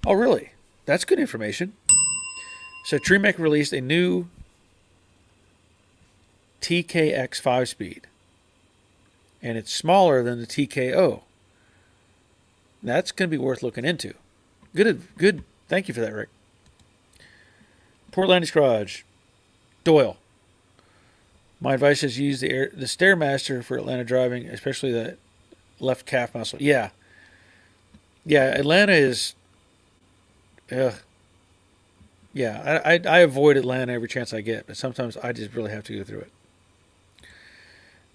Oh, really? That's good information. So Tremec released a new TKX 5-speed, and it's smaller than the TKO. That's going to be worth looking into. Good. Thank you for that, Rick. Portland's Garage. Doyle. My advice is use the Stairmaster for Atlanta driving, especially the left calf muscle. Yeah. Atlanta is. Yeah, I avoid Atlanta every chance I get, but sometimes I just really have to go through it.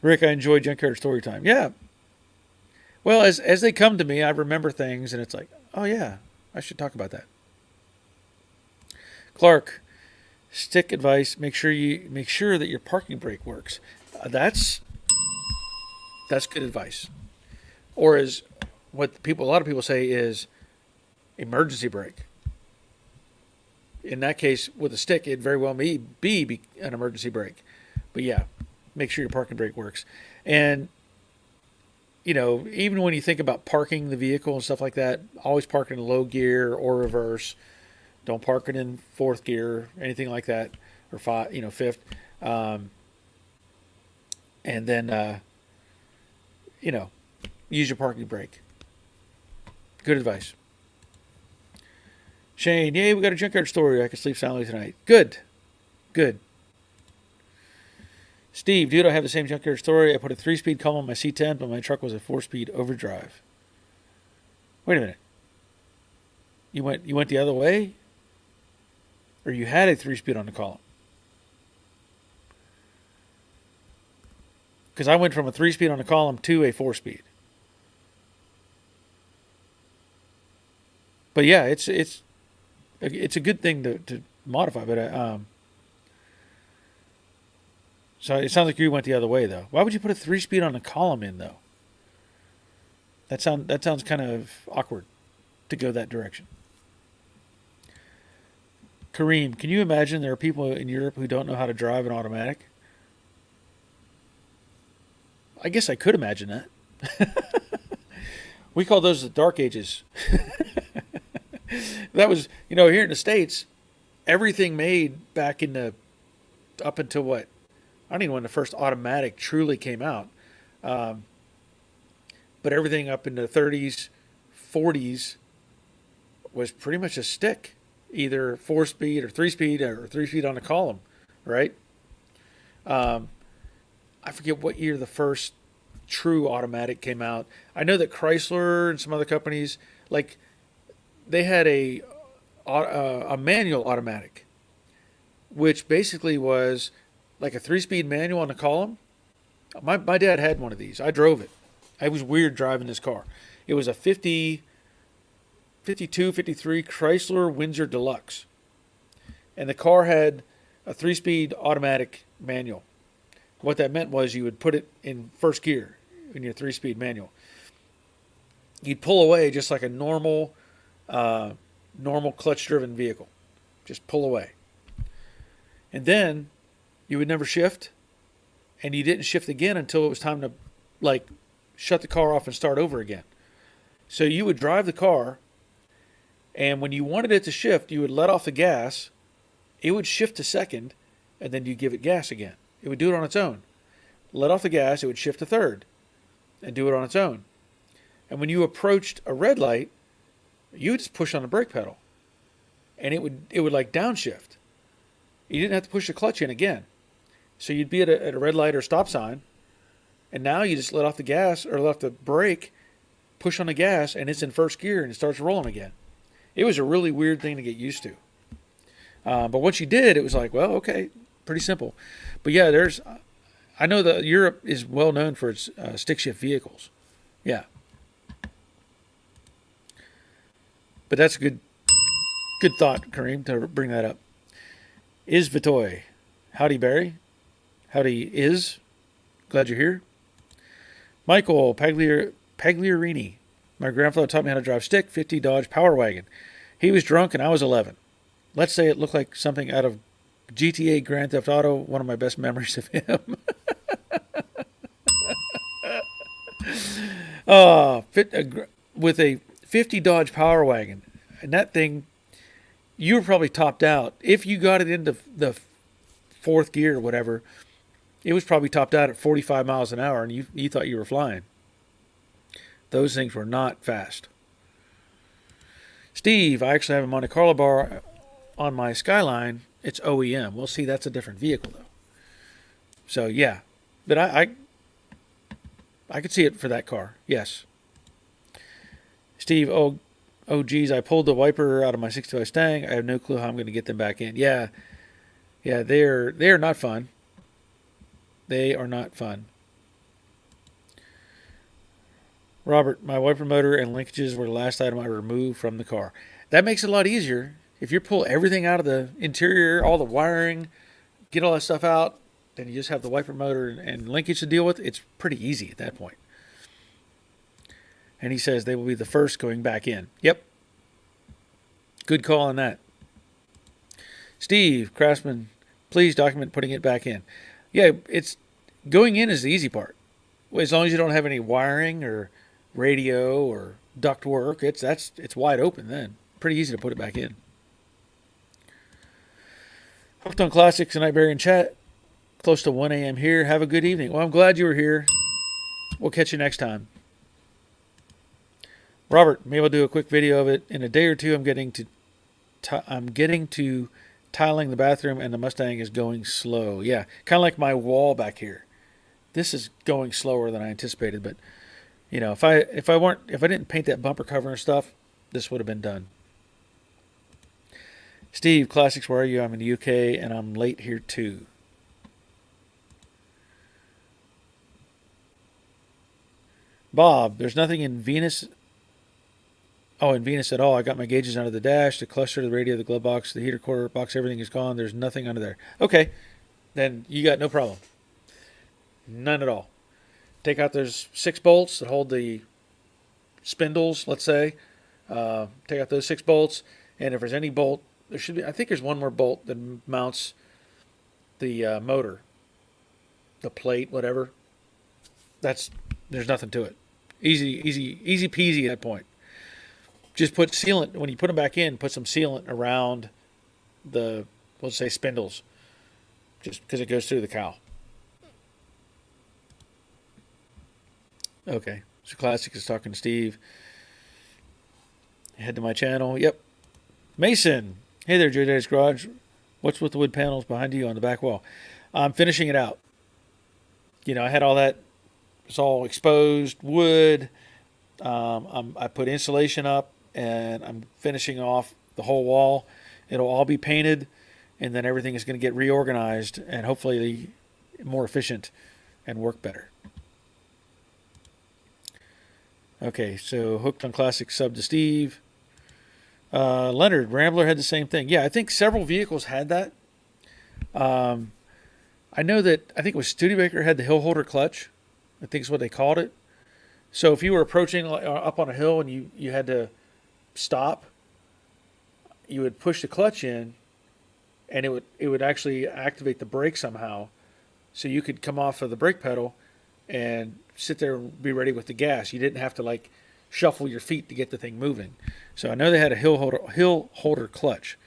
Rick, I enjoy Junkyard Story Time. Yeah. Well, as they come to me, I remember things, and it's like, oh yeah, I should talk about that. Clark, stick advice: make sure that your parking brake works. That's good advice. Or is what a lot of people say is emergency brake. In that case, with a stick, it very well may be an emergency brake. But yeah, make sure your parking brake works. And, even when you think about parking the vehicle and stuff like that, always park it in low gear or reverse. Don't park it in fourth gear, anything like that, or fifth. And then, use your parking brake. Good advice. Shane, yay, we got a junkyard story. I can sleep soundly tonight. Good. Steve, dude, I have the same junkyard story. I put a 3-speed column on my C10, but my truck was a 4-speed overdrive. Wait a minute. You went the other way? Or you had a 3-speed on the column? Because I went from a 3-speed on the column to a 4-speed. But yeah, it's a good thing to modify, but so it sounds like you went the other way though. Why would you put a 3-speed on a column in though? That sounds kind of awkward to go that direction. Kareem, can you imagine there are people in Europe who don't know how to drive an automatic? I guess I could imagine that. We call those the dark ages. That was, here in the States, everything made back up until what? I don't even know when the first automatic truly came out. But everything up in the 30s, 40s was pretty much a stick. Either 4-speed or 3-speed or 3-speed on a column, right? I forget what year the first true automatic came out. I know that Chrysler and some other companies, they had a manual automatic, which basically was like a 3-speed manual on a column. My dad had one of these. I drove it. It was weird driving this car. It was a 52, 53 Chrysler Windsor Deluxe. And the car had a 3-speed automatic manual. What that meant was you would put it in first gear in your 3-speed manual. You'd pull away just like a normal clutch-driven vehicle. Just pull away. And then you would never shift, and you didn't shift again until it was time to, shut the car off and start over again. So you would drive the car, and when you wanted it to shift, you would let off the gas. It would shift to second, and then you give it gas again. It would do it on its own. Let off the gas, it would shift to third, and do it on its own. And when you approached a red light, you would just push on the brake pedal, and it would downshift. You didn't have to push the clutch in again. So you'd be at a red light or stop sign, and now you just let off the gas or let off the brake, push on the gas, and it's in first gear and it starts rolling again. It was a really weird thing to get used to. But once you did, it was like, well, okay, pretty simple. But yeah, I know that Europe is well known for its stick shift vehicles. Yeah. But that's a good thought, Kareem, to bring that up. Is Vitoy. Howdy, Barry. Howdy, Is. Glad you're here. Michael Pagliarini. My grandfather taught me how to drive stick, 50 Dodge Power Wagon. He was drunk and I was 11. Let's say it looked like something out of GTA Grand Theft Auto, one of my best memories of him. With a 50 Dodge Power Wagon, and that thing, you were probably topped out. If you got it into the fourth gear or whatever, it was probably topped out at 45 miles an hour, and you thought you were flying. Those things were not fast. Steve, I actually have a Monte Carlo bar on my Skyline. It's OEM. Well, see, that's a different vehicle though. So yeah, but I could see it for that car. Yes. Steve, oh geez, I pulled the wiper out of my 65 Stang. I have no clue how I'm going to get them back in. Yeah, they're not fun. They are not fun. Robert, my wiper motor and linkages were the last item I removed from the car. That makes it a lot easier. If you pull everything out of the interior, all the wiring, get all that stuff out, then you just have the wiper motor and linkage to deal with. It's pretty easy at that point. And he says they will be the first going back in. Yep. Good call on that. Steve, Craftsman, please document putting it back in. Yeah, it's going in is the easy part. As long as you don't have any wiring or radio or duct work, it's wide open then. Pretty easy to put it back in. Hooked on Classics and Nightberry in chat. Close to 1 a.m. here. Have a good evening. Well, I'm glad you were here. We'll catch you next time. Robert, maybe I'll do a quick video of it in a day or two. I'm getting to tiling the bathroom, and the Mustang is going slow. Yeah, kind of like my wall back here. This is going slower than I anticipated, but you know, if I didn't paint that bumper cover and stuff, this would have been done. Steve, Classics, where are you? I'm in the UK, and I'm late here too. Bob, there's nothing in Venus. Oh, in Venus at all. I got my gauges under the dash, the cluster, the radio, the glove box, the heater core box, everything is gone. There's nothing under there. Okay, then you got no problem. None at all. Take out those 6 bolts that hold the spindles, let's say. Take out those 6 bolts, and if there's any bolt, there should be. I think there's one more bolt that mounts the motor, the plate, whatever. There's nothing to it. Easy peasy at that point. Just put sealant when you put them back in. Put some sealant around the, let's say, spindles, just because it goes through the cowl. Okay, so Classic is talking to Steve. Head to my channel. Yep. Mason. Hey there, Joe Daddy's Garage. What's with the wood panels behind you on the back wall? I'm finishing it out. You know, I had all that. It's all exposed wood. I put insulation up, and I'm finishing off the whole wall. It'll all be painted, and then everything is going to get reorganized and hopefully more efficient and work better. Okay, so Hooked on Classic sub to Steve. Leonard, Rambler had the same thing. Yeah, I think several vehicles had that. I know that, I think it was Studebaker had the hill holder clutch. I think is what they called it. So if you were approaching up on a hill and you had to stop, you would push the clutch in, and it would actually activate the brake somehow, so you could come off of the brake pedal and sit there and be ready with the gas. You didn't have to like shuffle your feet to get the thing moving. So I know they had a hill holder clutch.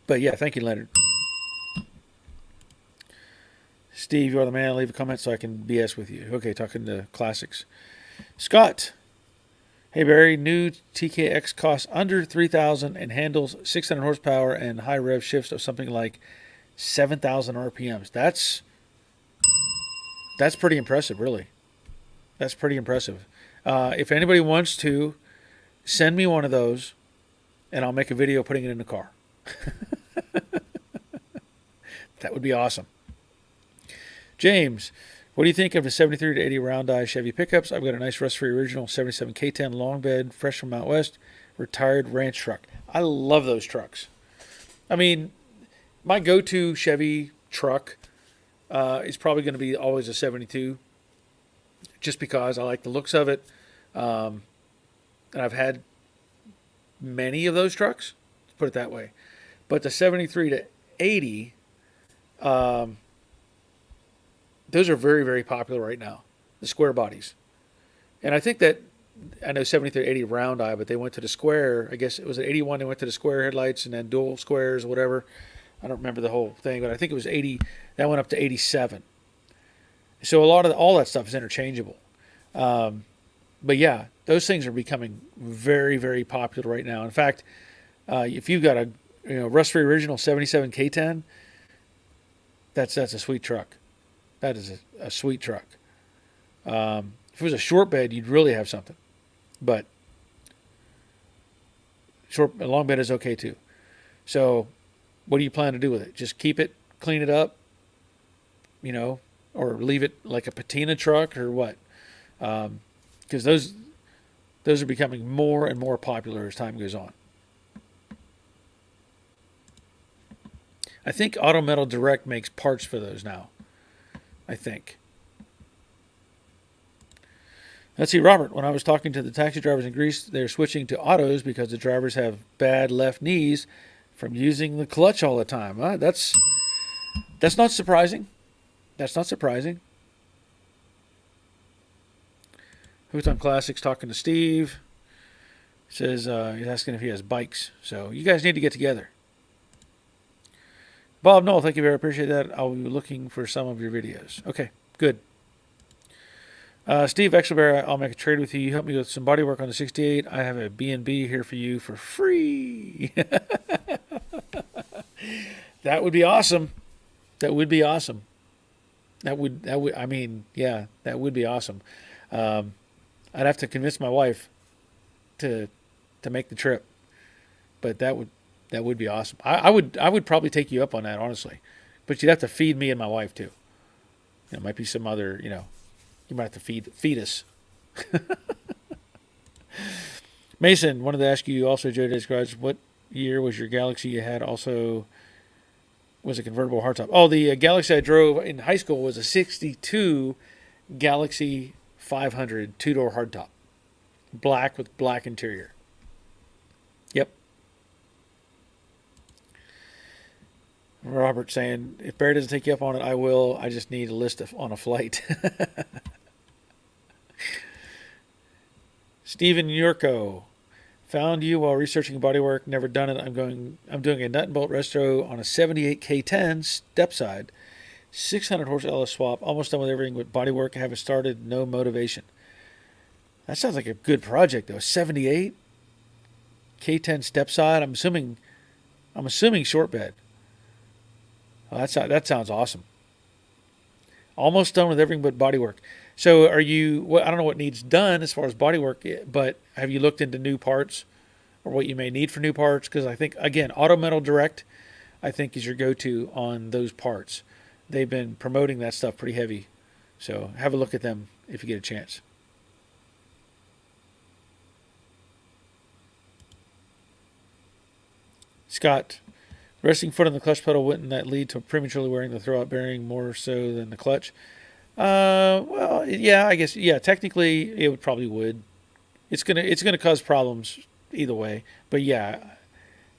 But yeah, thank you, Leonard. Steve, you are the man. Leave a comment so I can BS with you. Okay, talking to Classics. Scott. Hey, Barry. New TKX costs under $3,000 and handles 600 horsepower and high rev shifts of something like 7,000 RPMs. That's pretty impressive, really. That's pretty impressive. If anybody wants to, send me one of those, and I'll make a video putting it in the car. That would be awesome. James, what do you think of the 73 to 80 round eye Chevy pickups? I've got a nice rust-free original 77 K10 long bed, fresh from out west, retired ranch truck. I love those trucks. I mean, my go-to Chevy truck is probably going to be always a 72, just because I like the looks of it. And I've had many of those trucks, let's put it that way. But the 73 to 80, Those are very, very popular right now, the square bodies. And I think that, I know 7380 round eye, but they went to the square. I guess it was at 81. They went to the square headlights and then dual squares, whatever. I don't remember the whole thing, but I think it was 80. That went up to 87. So a lot of all that stuff is interchangeable. But yeah, those things are becoming very, very popular right now. In fact, if you've got a rust-free original 77 K10, that's a sweet truck. That is a sweet truck. If it was a short bed, you'd really have something. But a long bed is okay too. So what do you plan to do with it? Just keep it, clean it up, or leave it like a patina truck or what? Because those are becoming more and more popular as time goes on. I think Auto Metal Direct makes parts for those now. I think. Let's see, Robert. When I was talking to the taxi drivers in Greece, they're switching to autos because the drivers have bad left knees from using the clutch all the time. That's not surprising. That's not surprising. Who's on Classics talking to Steve? Says he's asking if he has bikes. So you guys need to get together. Bob, no, thank you very much. Appreciate that. I'll be looking for some of your videos. Okay, good. Steve Exelbear, I'll make a trade with you. You help me with some body work on the 68. I have a B&B here for you for free. That would be awesome. That would be awesome. That would I mean, yeah, that would be awesome. I'd have to convince my wife to make the trip, but that would be awesome. I would probably take you up on that, honestly, but you'd have to feed me and my wife too. It might be some other, you might have to feed us. Mason wanted to ask you also, Joe Days Garage, what year was your Galaxy you had? Also, was a convertible hardtop? Oh, the Galaxy I drove in high school was a 62 Galaxy 500 two-door hardtop. Black with black interior. Yep. Robert saying, if Barry doesn't take you up on it, I will. I just need a list on a flight. Stephen Yurko. Found you while researching bodywork. Never done it. I'm doing a nut and bolt resto on a 78 K10 step side. 600 horse LS swap. Almost done with everything but bodywork. I haven't started. No motivation. That sounds like a good project though. 78 K10 step side. I'm assuming short bed. Well, that sounds awesome. Almost done with everything but bodywork. So are you? I don't know what needs done as far as bodywork, but have you looked into new parts or what you may need for new parts? Because I think, again, Auto Metal Direct, I think, is your go-to on those parts. They've been promoting that stuff pretty heavy. So have a look at them if you get a chance. Scott, resting foot on the clutch pedal, wouldn't that lead to prematurely wearing the throwout bearing more so than the clutch? Well, yeah, I guess, yeah, technically it probably would. It's gonna cause problems either way. But yeah,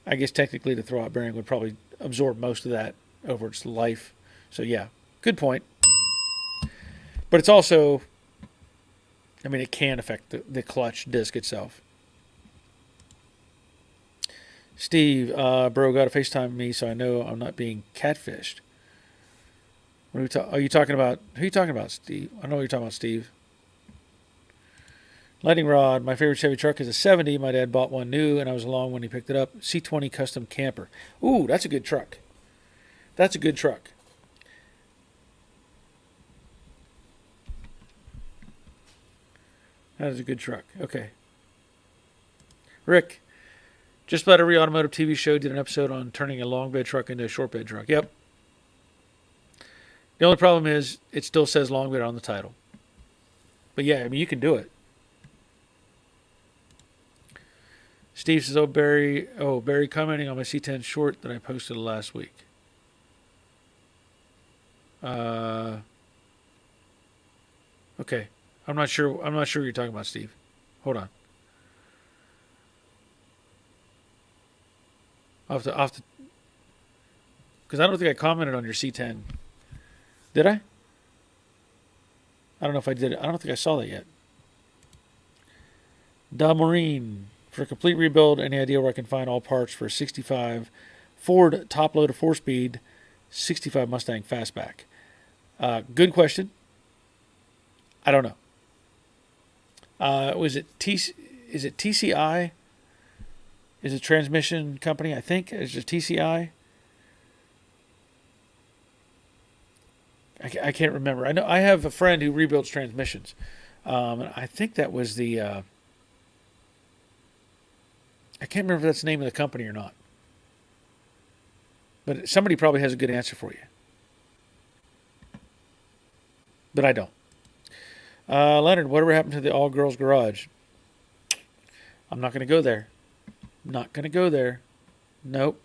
I guess technically the throwout bearing would probably absorb most of that over its life. So yeah, good point. But it's also, I mean, it can affect the clutch disc itself. Steve, bro, got to FaceTime me so I know I'm not being catfished. Are you talking about? Who are you talking about, Steve? I know what you're talking about, Steve. Lightning Rod, my favorite Chevy truck is a 70. My dad bought one new, and I was along when he picked it up. C20 custom camper. Ooh, that's a good truck. That's a good truck. That is a good truck. Okay. Rick, just about every automotive TV show did an episode on turning a long bed truck into a short bed truck. Yep. The only problem is it still says long bed on the title. But yeah, I mean, you can do it. Steve says, Barry commenting on my C10 short that I posted last week. Okay. I'm not sure what you're talking about, Steve. Hold on. I'll have to, because I don't think I commented on your C10. Did I? I don't know if I did it. I don't think I saw that yet. Da Marine, for a complete rebuild, any idea where I can find all parts for 65 Ford top loader 4-speed 65 Mustang fastback? Good question. I don't know. Was it Is it TCI? Is it transmission company? I think is it TCI. I can't remember. I know I have a friend who rebuilds transmissions. And I think that was the. I can't remember if that's the name of the company or not. But somebody probably has a good answer for you. But I don't. Leonard, whatever happened to the all-girls garage? I'm not going to go there. Not going to go there. Nope.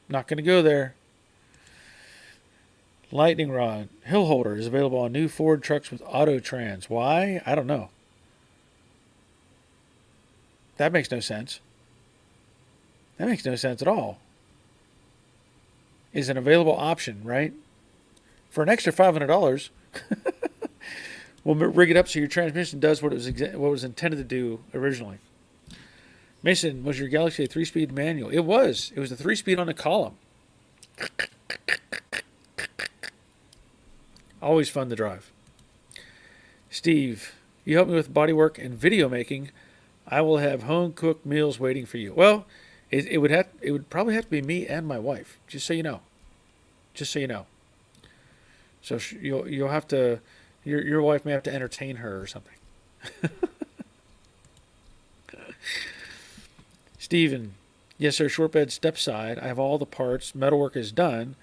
Not going to go there. Lightning rod. Hill holder is available on new Ford trucks with auto trans. Why? I don't know. That makes no sense. That makes no sense at all. Is an available option, right? For an extra $500, we'll rig it up so your transmission does what it was intended to do originally. Mason, was your Galaxy a 3-speed manual? It was. It was a 3-speed on the column. Always fun to drive. Steve, you help me with bodywork and video making. I will have home cooked meals waiting for you. Well, it would probably have to be me and my wife. Just so you know. Just so you know. So you'll have to. Your wife may have to entertain her or something. Steven, yes sir. Short bed step side. I have all the parts. Metalwork is done.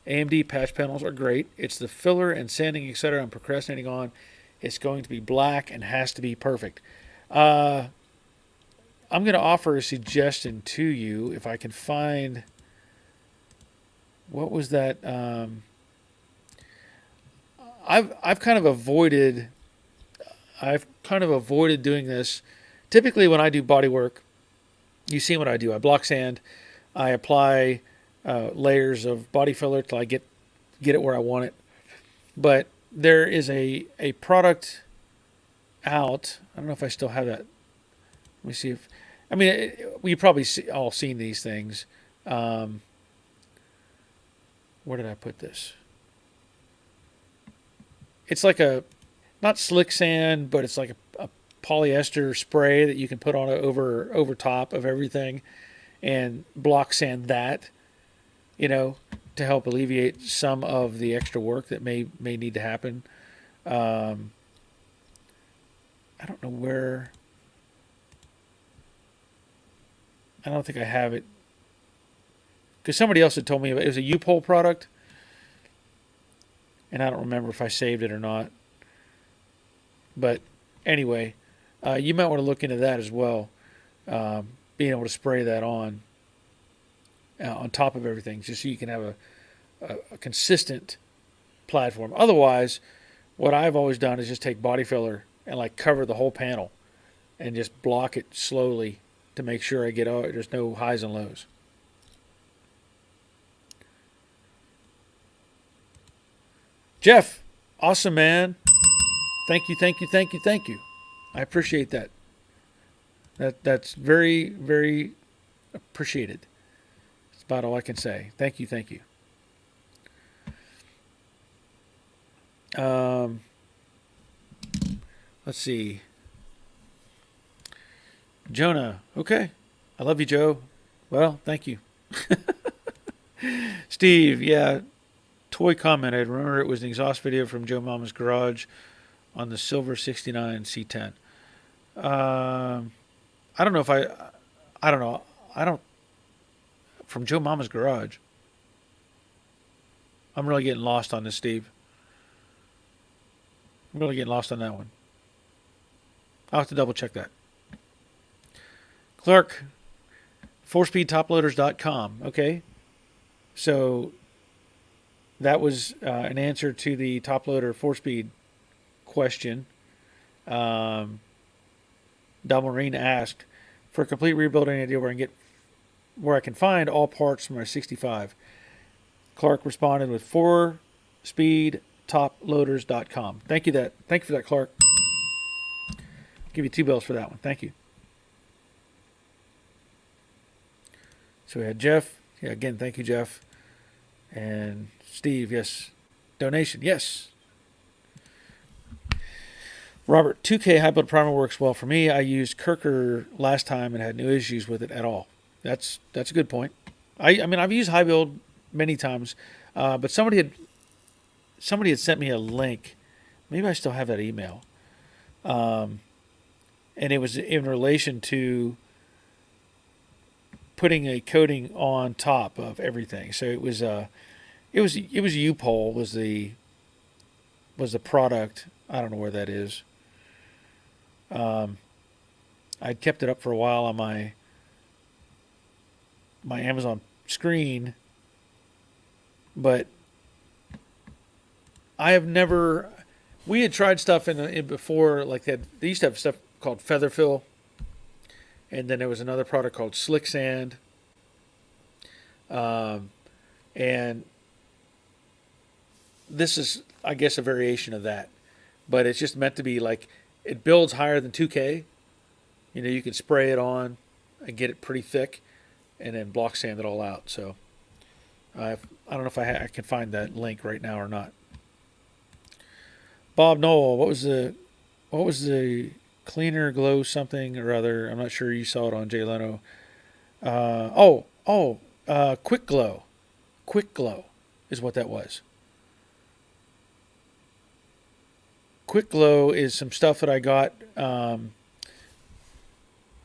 AMD patch panels are great. It's the filler and sanding, etc. I'm procrastinating on. It's going to be black and has to be perfect. I'm going to offer a suggestion to you if I can find. What was that? I've kind of avoided. I've kind of avoided doing this. Typically, when I do body work, you see what I do. I block sand. I apply layers of body filler till I get it where I want it. But there is a product out. I don't know if I still have that. Let me see if. I mean, we probably all seen these things. Where did I put this? It's like not slick sand, but it's like a polyester spray that you can put on over top of everything, and block sand that, to help alleviate some of the extra work that may need to happen. I don't know where. I don't think I have it. Because somebody else had told me it was a U-Pole product. And I don't remember if I saved it or not. But anyway, you might want to look into that as well. Being able to spray that on top of everything, just so you can have a consistent platform. Otherwise, what I've always done is just take body filler and cover the whole panel and just block it slowly to make sure there's no highs and lows. Jeff, awesome, man. Thank you. I appreciate that. That's very, very appreciated. That's about all I can say. Thank you. Let's see. Jonah, okay. I love you, Joe. Well, thank you. Steve, yeah. Toy commented, remember it was an exhaust video from Joe Mama's Garage on the silver 69 C10. I don't know if I don't know. From Joe Mama's Garage. I'm really getting lost on this, Steve. I'm really getting lost on that one. I'll have to double check that. Clark, 4speedtoploaders.com. Okay. So that was an answer to the top loader 4-speed question. Del Marine asked for a complete rebuilding idea where I can find all parts from my 65. Clark responded with 4-speed flattoploaders.com. Thank you for that, Clark. Give you 2 bells for that one. Thank you. So we had Jeff. Yeah, again, thank you, Jeff. And Steve, yes. Donation, yes. Robert, 2K high build primer works well for me. I used Kirker last time and had no issues with it at all. That's a good point. I mean, I've used high build many times, but somebody had sent me a link. Maybe I still have that email. And it was in relation to putting a coating on top of everything. So it was U-Pol was the product. I don't know where that is. I'd kept it up for a while on my Amazon screen, but I have never. We had tried stuff in before, like they used to have stuff called Feather Fill, and then there was another product called Slick Sand, and this is, I guess, a variation of that, but it's just meant to be like it builds higher than 2K. You know, you can spray it on and get it pretty thick, and then block sand it all out. So I don't know if I can find that link right now or not. Bob Knoll, what was the cleaner glow something or other? I'm not sure you saw it on Jay Leno. Quick Glow. Quick Glow is what that was. Quick Glow is some stuff that I got. I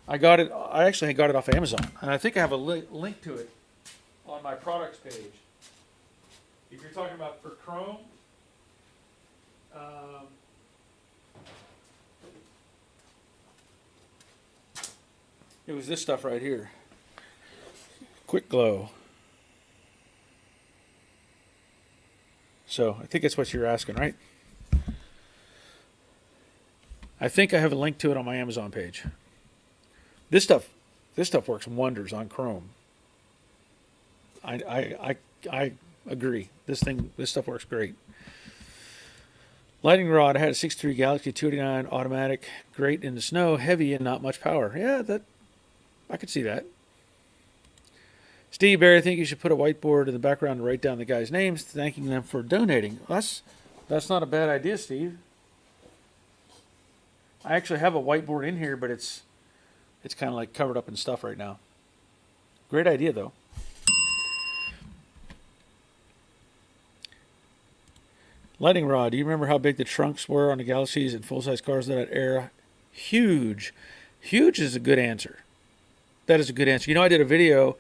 actually got it off of Amazon, and I think I have a link to it on my products page. If you're talking about for Chrome, it was this stuff right here. Quick Glow. So I think that's what you're asking, right? I think I have a link to it on my Amazon page. This stuff works wonders on Chrome. I agree. This stuff works great. Lightning rod. I had a 6.3 Galaxy 289 automatic, great in the snow, heavy and not much power. Yeah, I could see that. Steve Barry, I think you should put a whiteboard in the background and write down the guys' names, thanking them for donating. That's not a bad idea, Steve. I actually have a whiteboard in here, but it's kind of like covered up in stuff right now. Great idea, though. Lightning rod. Do you remember how big the trunks were on the Galaxies and full-size cars of that era? Huge. Huge is a good answer. That is a good answer. You know, I did a video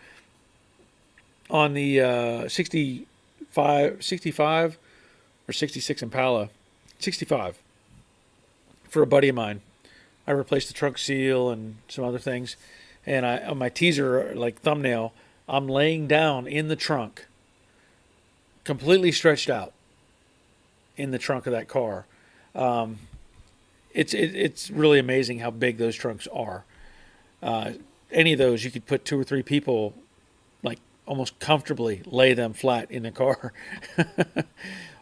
on the 65 or 66 Impala. 65. For a buddy of mine. I replaced the trunk seal and some other things. And on my teaser, like thumbnail, I'm laying down in the trunk, completely stretched out in the trunk of that car. It's really amazing how big those trunks are. Any of those, you could put 2 or 3 people, like almost comfortably lay them flat in the car.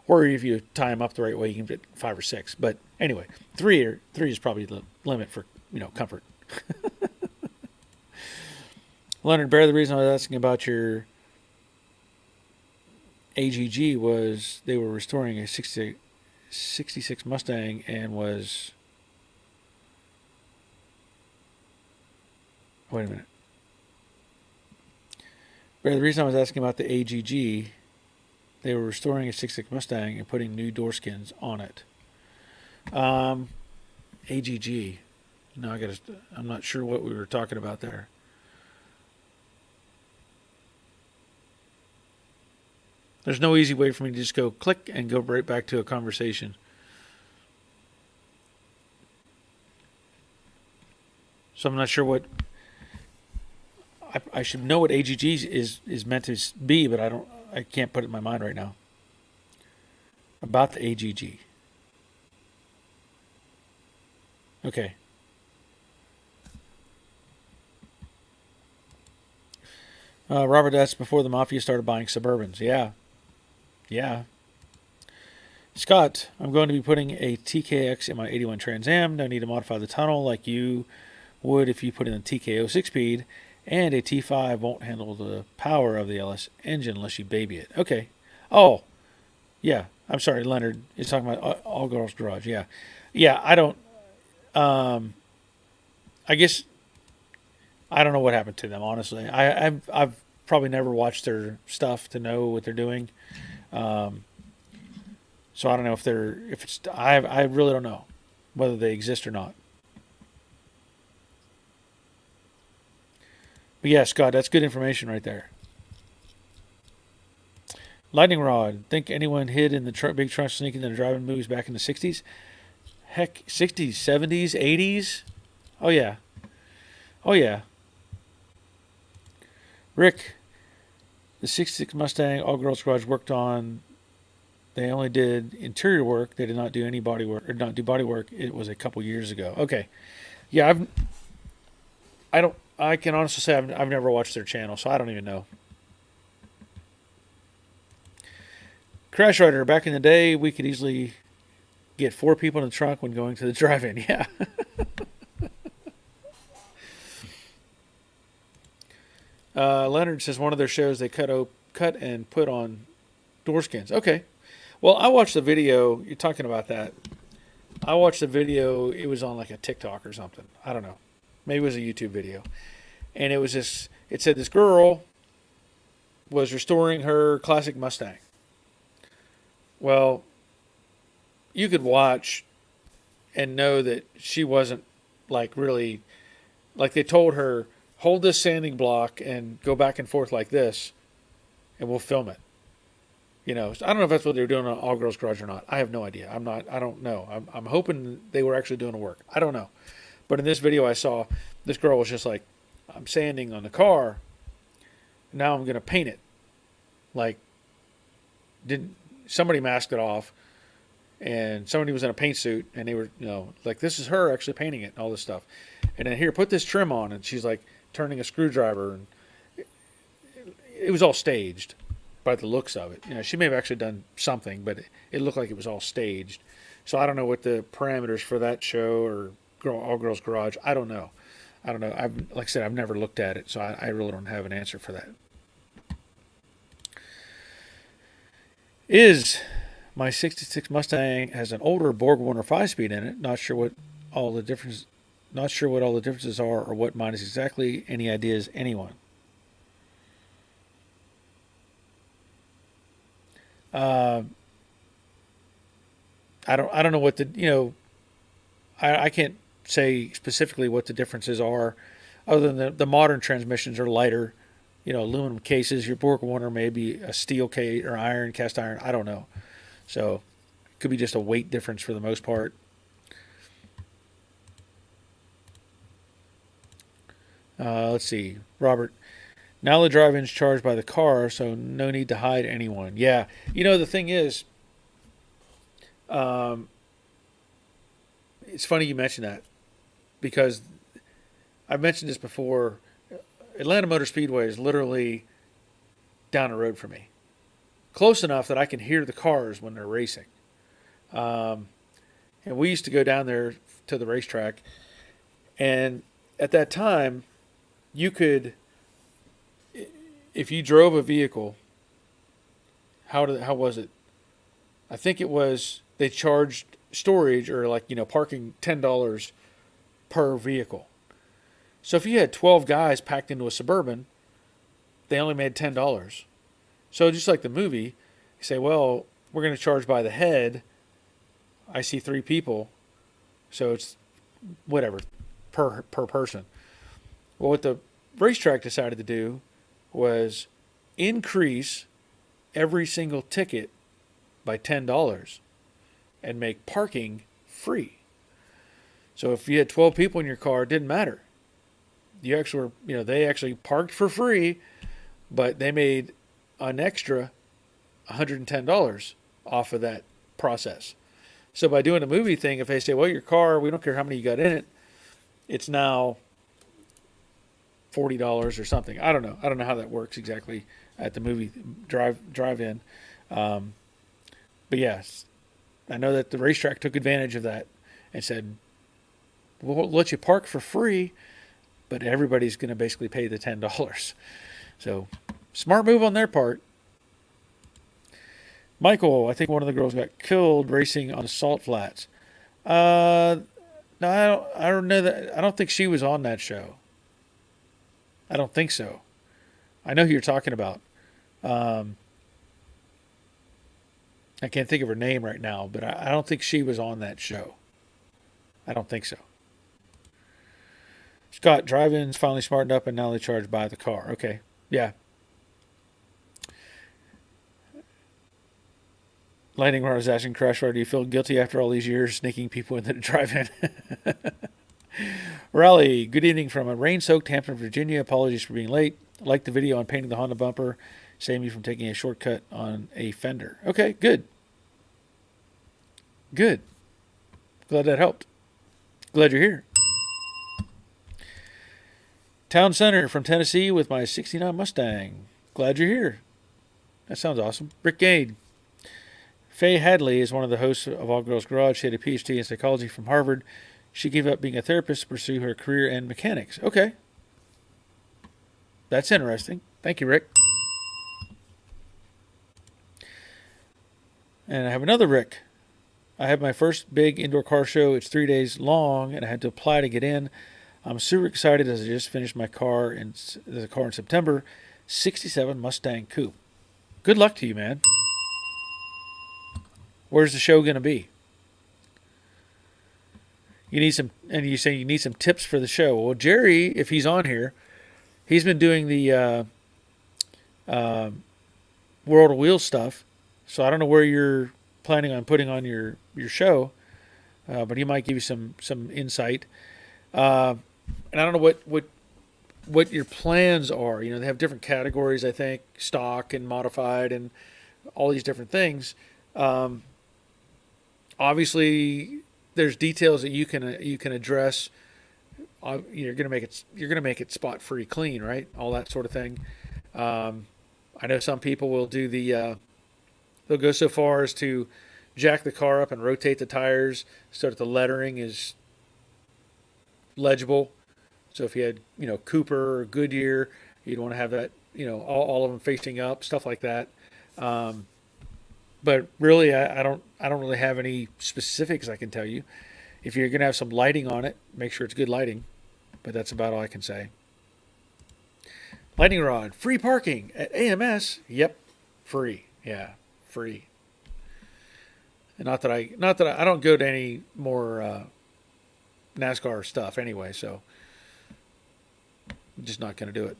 Or if you tie them up the right way, you can get 5 or 6. But anyway, 3 is probably the limit for, comfort. Leonard Bear, the reason I was asking about your AGG was they were restoring a 66 Mustang and was... Wait a minute. Bear, the reason I was asking about the AGG... They were restoring a 66 Mustang and putting new door skins on it. AGG. No, I'm not sure what we were talking about there. There's no easy way for me to just go click and go right back to a conversation. So I'm not sure what... I should know what AGG is meant to be, but I can't put it in my mind right now. About the AGG. Okay. Robert, that's before the Mafia started buying Suburbans. Yeah. Scott, I'm going to be putting a TKX in my 81 Trans Am. No need to modify the tunnel like you would if you put in a TKO 6-speed, and a T5 won't handle the power of the LS engine unless you baby it. Okay. Oh, yeah. I'm sorry, Leonard is talking about All Girls Garage. Yeah. Yeah, I don't. I guess I don't know what happened to them. Honestly, I've probably never watched their stuff to know what they're doing. Um, so I don't know if it's I really don't know whether they exist or not. But yeah, Scott, that's good information right there. Lightning rod. Think anyone hid in the big trunk sneaking in the driving movies back in the 60s? Heck, 60s, 70s, 80s? Oh, yeah. Oh, yeah. Rick, the 66 Mustang All Girls Garage worked on. They only did interior work. They did not do any body work or not do body work. It was a couple years ago. Okay. Yeah, I don't I can honestly say I've never watched their channel, so I don't even know. Crash Rider, back in the day, we could easily get 4 people in the trunk when going to the drive-in. Yeah. Leonard says one of their shows they cut and put on door skins. Okay. Well, I watched the video. You're talking about that. I watched the video. It was on like a TikTok or something. I don't know. Maybe it was a YouTube video. And it was this. It said this girl was restoring her classic Mustang. Well, you could watch and know that she wasn't like really like they told her hold this sanding block and go back and forth like this, and we'll film it. You know, I don't know if that's what they were doing on All Girls Garage or not. I have no idea. I'm not. I don't know. I'm hoping they were actually doing the work. I don't know. But in this video I saw, this girl was just like, I'm sanding on the car. Now I'm gonna paint it. Like, didn't somebody masked it off? And somebody was in a paint suit, and they were, like, this is her actually painting it and all this stuff. And then here, put this trim on, and she's like turning a screwdriver, and it was all staged by the looks of it. She may have actually done something, but it looked like it was all staged. So I don't know what the parameters for that show or All Girls Garage. I don't know. Like I said, I've never looked at it, so I really don't have an answer for that. Is my 66 Mustang has an older Borg Warner 5-speed in it. Not sure what all the differences are or what mine is exactly. Any ideas, anyone? Uh, I don't know what I can't say specifically what the differences are, other than the modern transmissions are lighter, aluminum cases. Your Borg Warner may be a steel case or cast iron. I don't know. So it could be just a weight difference for the most part. Let's see. Robert, now the drive-in's charged by the car, so no need to hide anyone. Yeah. The thing is, it's funny you mention that because I've mentioned this before. Atlanta Motor Speedway is literally down the road from me. Close enough that I can hear the cars when they're racing. And we used to go down there to the racetrack. And at that time, you could, if you drove a vehicle, how was it? I think it was, they charged storage or parking $10 per vehicle. So if you had 12 guys packed into a Suburban, they only made $10. So just like the movie, you say, well, we're going to charge by the head. I see 3 people, so it's whatever per person. Well, what the racetrack decided to do was increase every single ticket by $10 and make parking free. So if you had 12 people in your car, it didn't matter. You actually were, they actually parked for free, but they made an extra $110 off of that process. So by doing the movie thing, if they say, well, your car, we don't care how many you got in it, it's now $40 or something. I don't know. I don't know how that works exactly at the movie drive-in. But yes, I know that the racetrack took advantage of that and said, we'll let you park for free, but everybody's going to basically pay the $10. So, smart move on their part. Michael, I think one of the girls got killed racing on the salt flats. No, I don't know that. I don't think she was on that show. I don't think so. I know who you're talking about. Um, I can't think of her name right now, but I don't think she was on that show. I don't think so. Scott, drive-ins finally smartened up and now they charge by the car. Okay, yeah. Lightning Rod is asking Crash Rod, do you feel guilty after all these years sneaking people into the drive-in? Raleigh, good evening from a rain-soaked Hampton, Virginia. Apologies for being late. I like the video on painting the Honda bumper, saving me from taking a shortcut on a fender. Okay, good. Good. Glad that helped. Glad you're here. Town Center from Tennessee with my 69 Mustang. Glad you're here. That sounds awesome. Rick Gade. Faye Hadley is one of the hosts of All Girls Garage. She had a PhD in psychology from Harvard. She gave up being a therapist to pursue her career in mechanics. Okay. That's interesting. Thank you, Rick. And I have another Rick. I have my first big indoor car show. It's 3 days long, and I had to apply to get in. I'm super excited as I just finished my car in September. 67 Mustang Coupe. Good luck to you, man. Where's the show going to be? You need some, and you say you need some tips for the show. Well, Jerry, if he's on here, he's been doing the World of Wheels stuff. So I don't know where you're planning on putting on your show, but he might give you some insight. And I don't know what your plans are. You know, they have different categories, I think, stock and modified and all these different things. Obviously, there's details that you can address. You're gonna make it spot free, clean, right? All that sort of thing. I know some people will do they'll go so far as to jack the car up and rotate the tires so that the lettering is legible. So if you had, Cooper or Goodyear, you'd want to have that, all of them facing up, stuff like that. But really, I don't really have any specifics I can tell you. If you're going to have some lighting on it, make sure it's good lighting. But that's about all I can say. Lightning rod, free parking at AMS. Yep, free. Yeah, free. And not that I don't go to any more NASCAR stuff anyway, so I'm just not going to do it.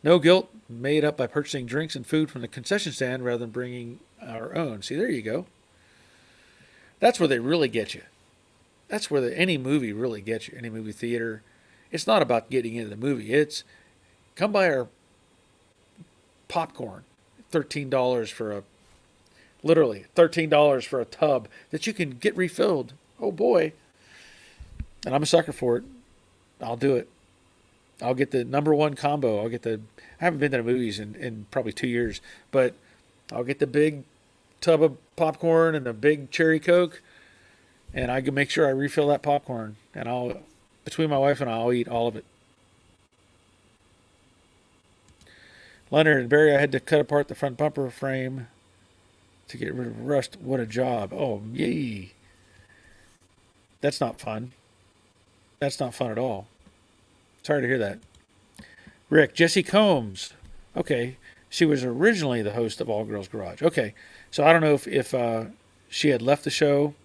No guilt, made up by purchasing drinks and food from the concession stand rather than bringing our own. See, there you go. That's where they really get you. That's where any movie really gets you, any movie theater. It's not about getting into the movie. It's come buy our popcorn, $13 for literally $13 for a tub that you can get refilled. Oh boy. And I'm a sucker for it. I'll do it. I'll get the number one combo. I haven't been to the movies in probably 2 years, but I'll get the big tub of popcorn and the big cherry Coke, and I can make sure I refill that popcorn. And between my wife and I'll eat all of it. Leonard and Barry, I had to cut apart the front bumper frame to get rid of rust. What a job. Oh, yay. That's not fun. That's not fun at all. Sorry to hear that. Rick, Jessie Combs. Okay. She was originally the host of All Girls Garage. Okay. So I don't know if she had left the show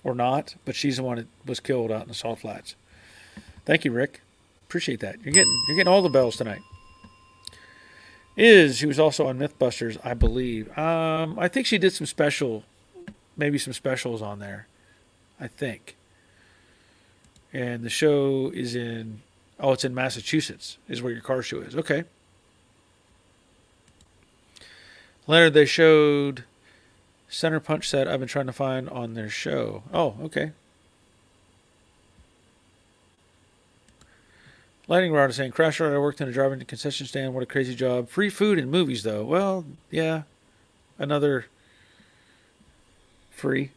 or not, but she's the one that was killed out in the Salt Flats. Thank you, Rick. Appreciate that. You're getting all the bells tonight. She was also on Mythbusters, I believe. I think she did some specials on there. I think. And the show is it's in Massachusetts, is where your car show is. Okay. Leonard, they showed Center Punch set I've been trying to find on their show. Oh, okay. Lightning Rod is saying, Crash Rod, I worked in a driving concession stand. What a crazy job. Free food and movies, though. Well, yeah. Another free.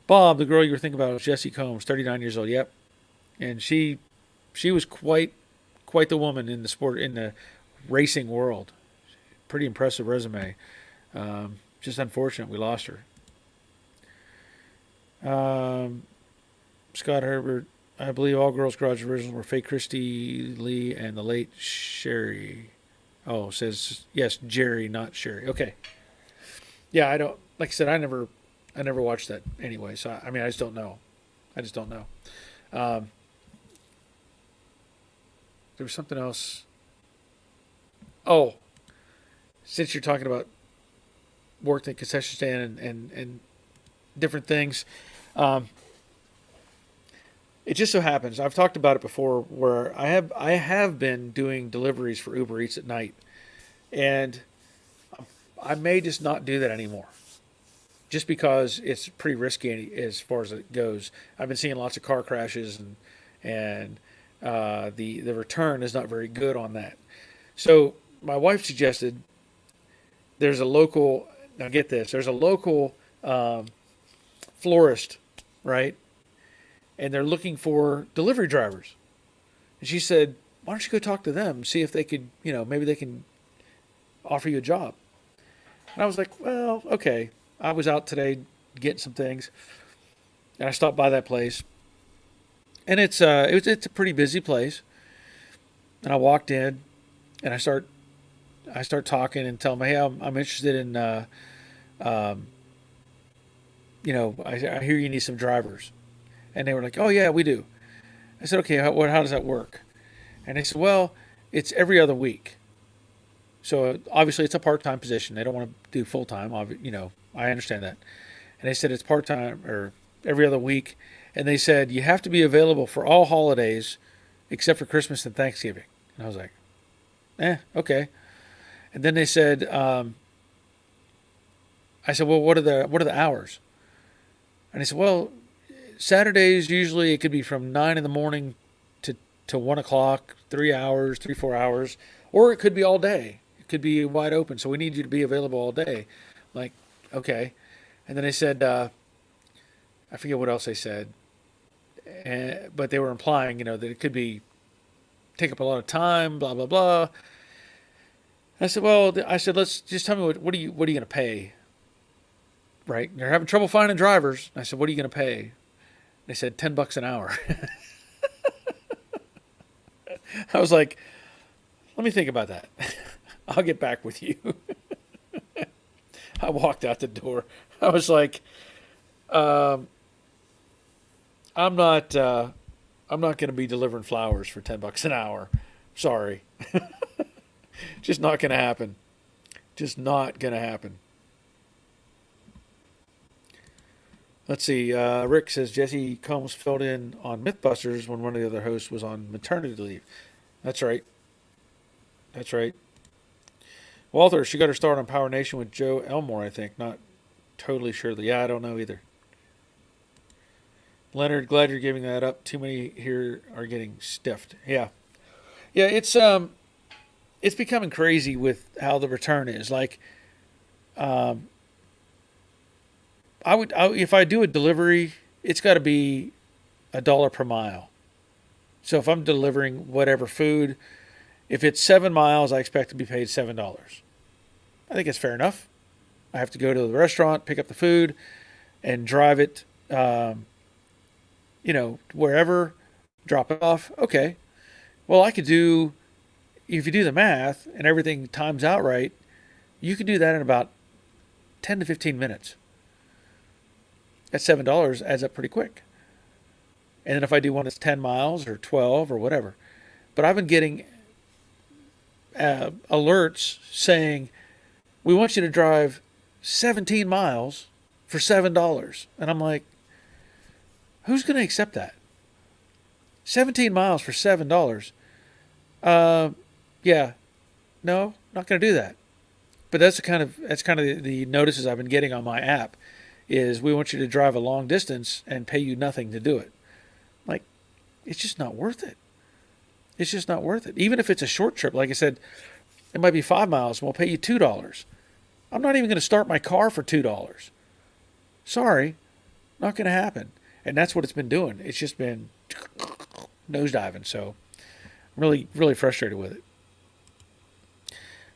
Bob, the girl you were thinking about, was Jessie Combs, 39 years old. Yep, and she was quite the woman in the sport in the racing world. Pretty impressive resume. Just unfortunate we lost her. Um, Scott Herbert, I believe all girls' garage originals were Faye Christie Lee and the late Sherry. Oh, says yes, Jerry, not Sherry. Okay. Yeah, I don't. Like I said, I never watched that anyway. So I mean, I just don't know. I just don't know. Um, there was something else. Oh, since you're talking about worked at concession stand and different things, um, it just so happens I've talked about it before where I have been doing deliveries for Uber Eats at night, and I may just not do that anymore, just because it's pretty risky as far as it goes. I've been seeing lots of car crashes and the return is not very good on that. So my wife suggested there's a local. Now get this. There's a local florist, right? And they're looking for delivery drivers. And she said, "Why don't you go talk to them, see if they could, maybe they can offer you a job." And I was like, "Well, okay." I was out today getting some things, and I stopped by that place, and it's a pretty busy place. And I walked in, and I start talking and tell them, "Hey, I'm interested in, um, I hear you need some drivers." And they were like, "Oh yeah, we do." I said, "Okay, how does that work?" And they said, "Well, it's every other week. So obviously it's a part-time position. They don't want to do full-time. I understand that." And they said it's part-time or every other week. And they said you have to be available for all holidays except for Christmas and Thanksgiving. And I was like, okay. And then they said, I said, "Well, what are the hours?" And they said, "Well, Saturdays usually it could be from 9 in the morning to 1 o'clock, 3 hours, 3-4 hours, or it could be all day. It could be wide open. So we need you to be available all day." Like, okay. And then they said, I forget what else they said, but they were implying, that it could be take up a lot of time, blah blah blah. I said, "Well, let's just tell me what are you going to pay?" Right? They're having trouble finding drivers. I said, "What are you going to pay?" They said $10 an hour. I was like, "Let me think about that. I'll get back with you." I walked out the door. I was like, I'm not going to be delivering flowers for $10 an hour. Sorry. Just not going to happen. Just not going to happen. Let's see. Rick says Jesse Combs filled in on Mythbusters when one of the other hosts was on maternity leave. That's right. That's right. Walter, she got her start on Power Nation with Joe Elmore, I think. Not totally sure. Yeah, I don't know either. Leonard, glad you're giving that up. Too many here are getting stiffed. Yeah. Yeah, it's becoming crazy with how the return is. Like, if I do a delivery, it's got to be $1 per mile. So if I'm delivering whatever food, if it's 7 miles, I expect to be paid $7. I think it's fair enough. I have to go to the restaurant, pick up the food, and drive it, wherever, drop it off. Okay. Well, if you do the math and everything times out right, you could do that in about 10 to 15 minutes. That $7 adds up pretty quick. And then if I do one that's 10 miles or 12 or whatever. But I've been getting alerts saying, "We want you to drive 17 miles for $7. And I'm like, who's going to accept that? 17 miles for $7. Yeah, no, not going to do that. But that's kind of the notices I've been getting on my app is we want you to drive a long distance and pay you nothing to do it. Like, it's just not worth it. It's just not worth it. Even if it's a short trip, like I said, it might be 5 miles and we'll pay you $2. I'm not even going to start my car for $2. Sorry, not going to happen. And that's what it's been doing. It's just been nosediving. So really, really frustrated with it.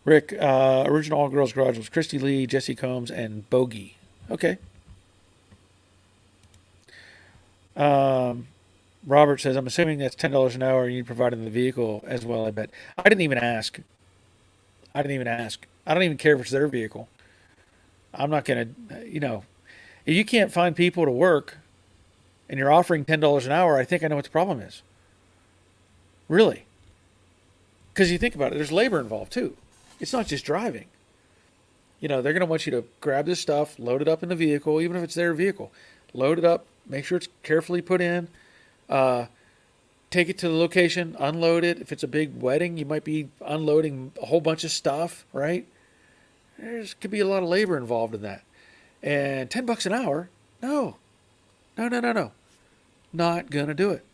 Rick, original All Girls Garage was Christy Lee, Jesse Combs, and Bogey. Okay. Um, Robert says, I'm assuming that's $10 an hour and you provided the vehicle as well, I bet. I didn't even ask. I didn't even ask. I don't even care if it's their vehicle. I'm not going to, if you can't find people to work and you're offering $10 an hour, I think I know what the problem is. Really. Because you think about it, there's labor involved too. It's not just driving. They're going to want you to grab this stuff, load it up in the vehicle, even if it's their vehicle. Load it up, make sure it's carefully put in, take it to the location, unload it. If it's a big wedding, you might be unloading a whole bunch of stuff, right? There could be a lot of labor involved in that. And $10 an hour? No. No, no, no, no. Not going to do it.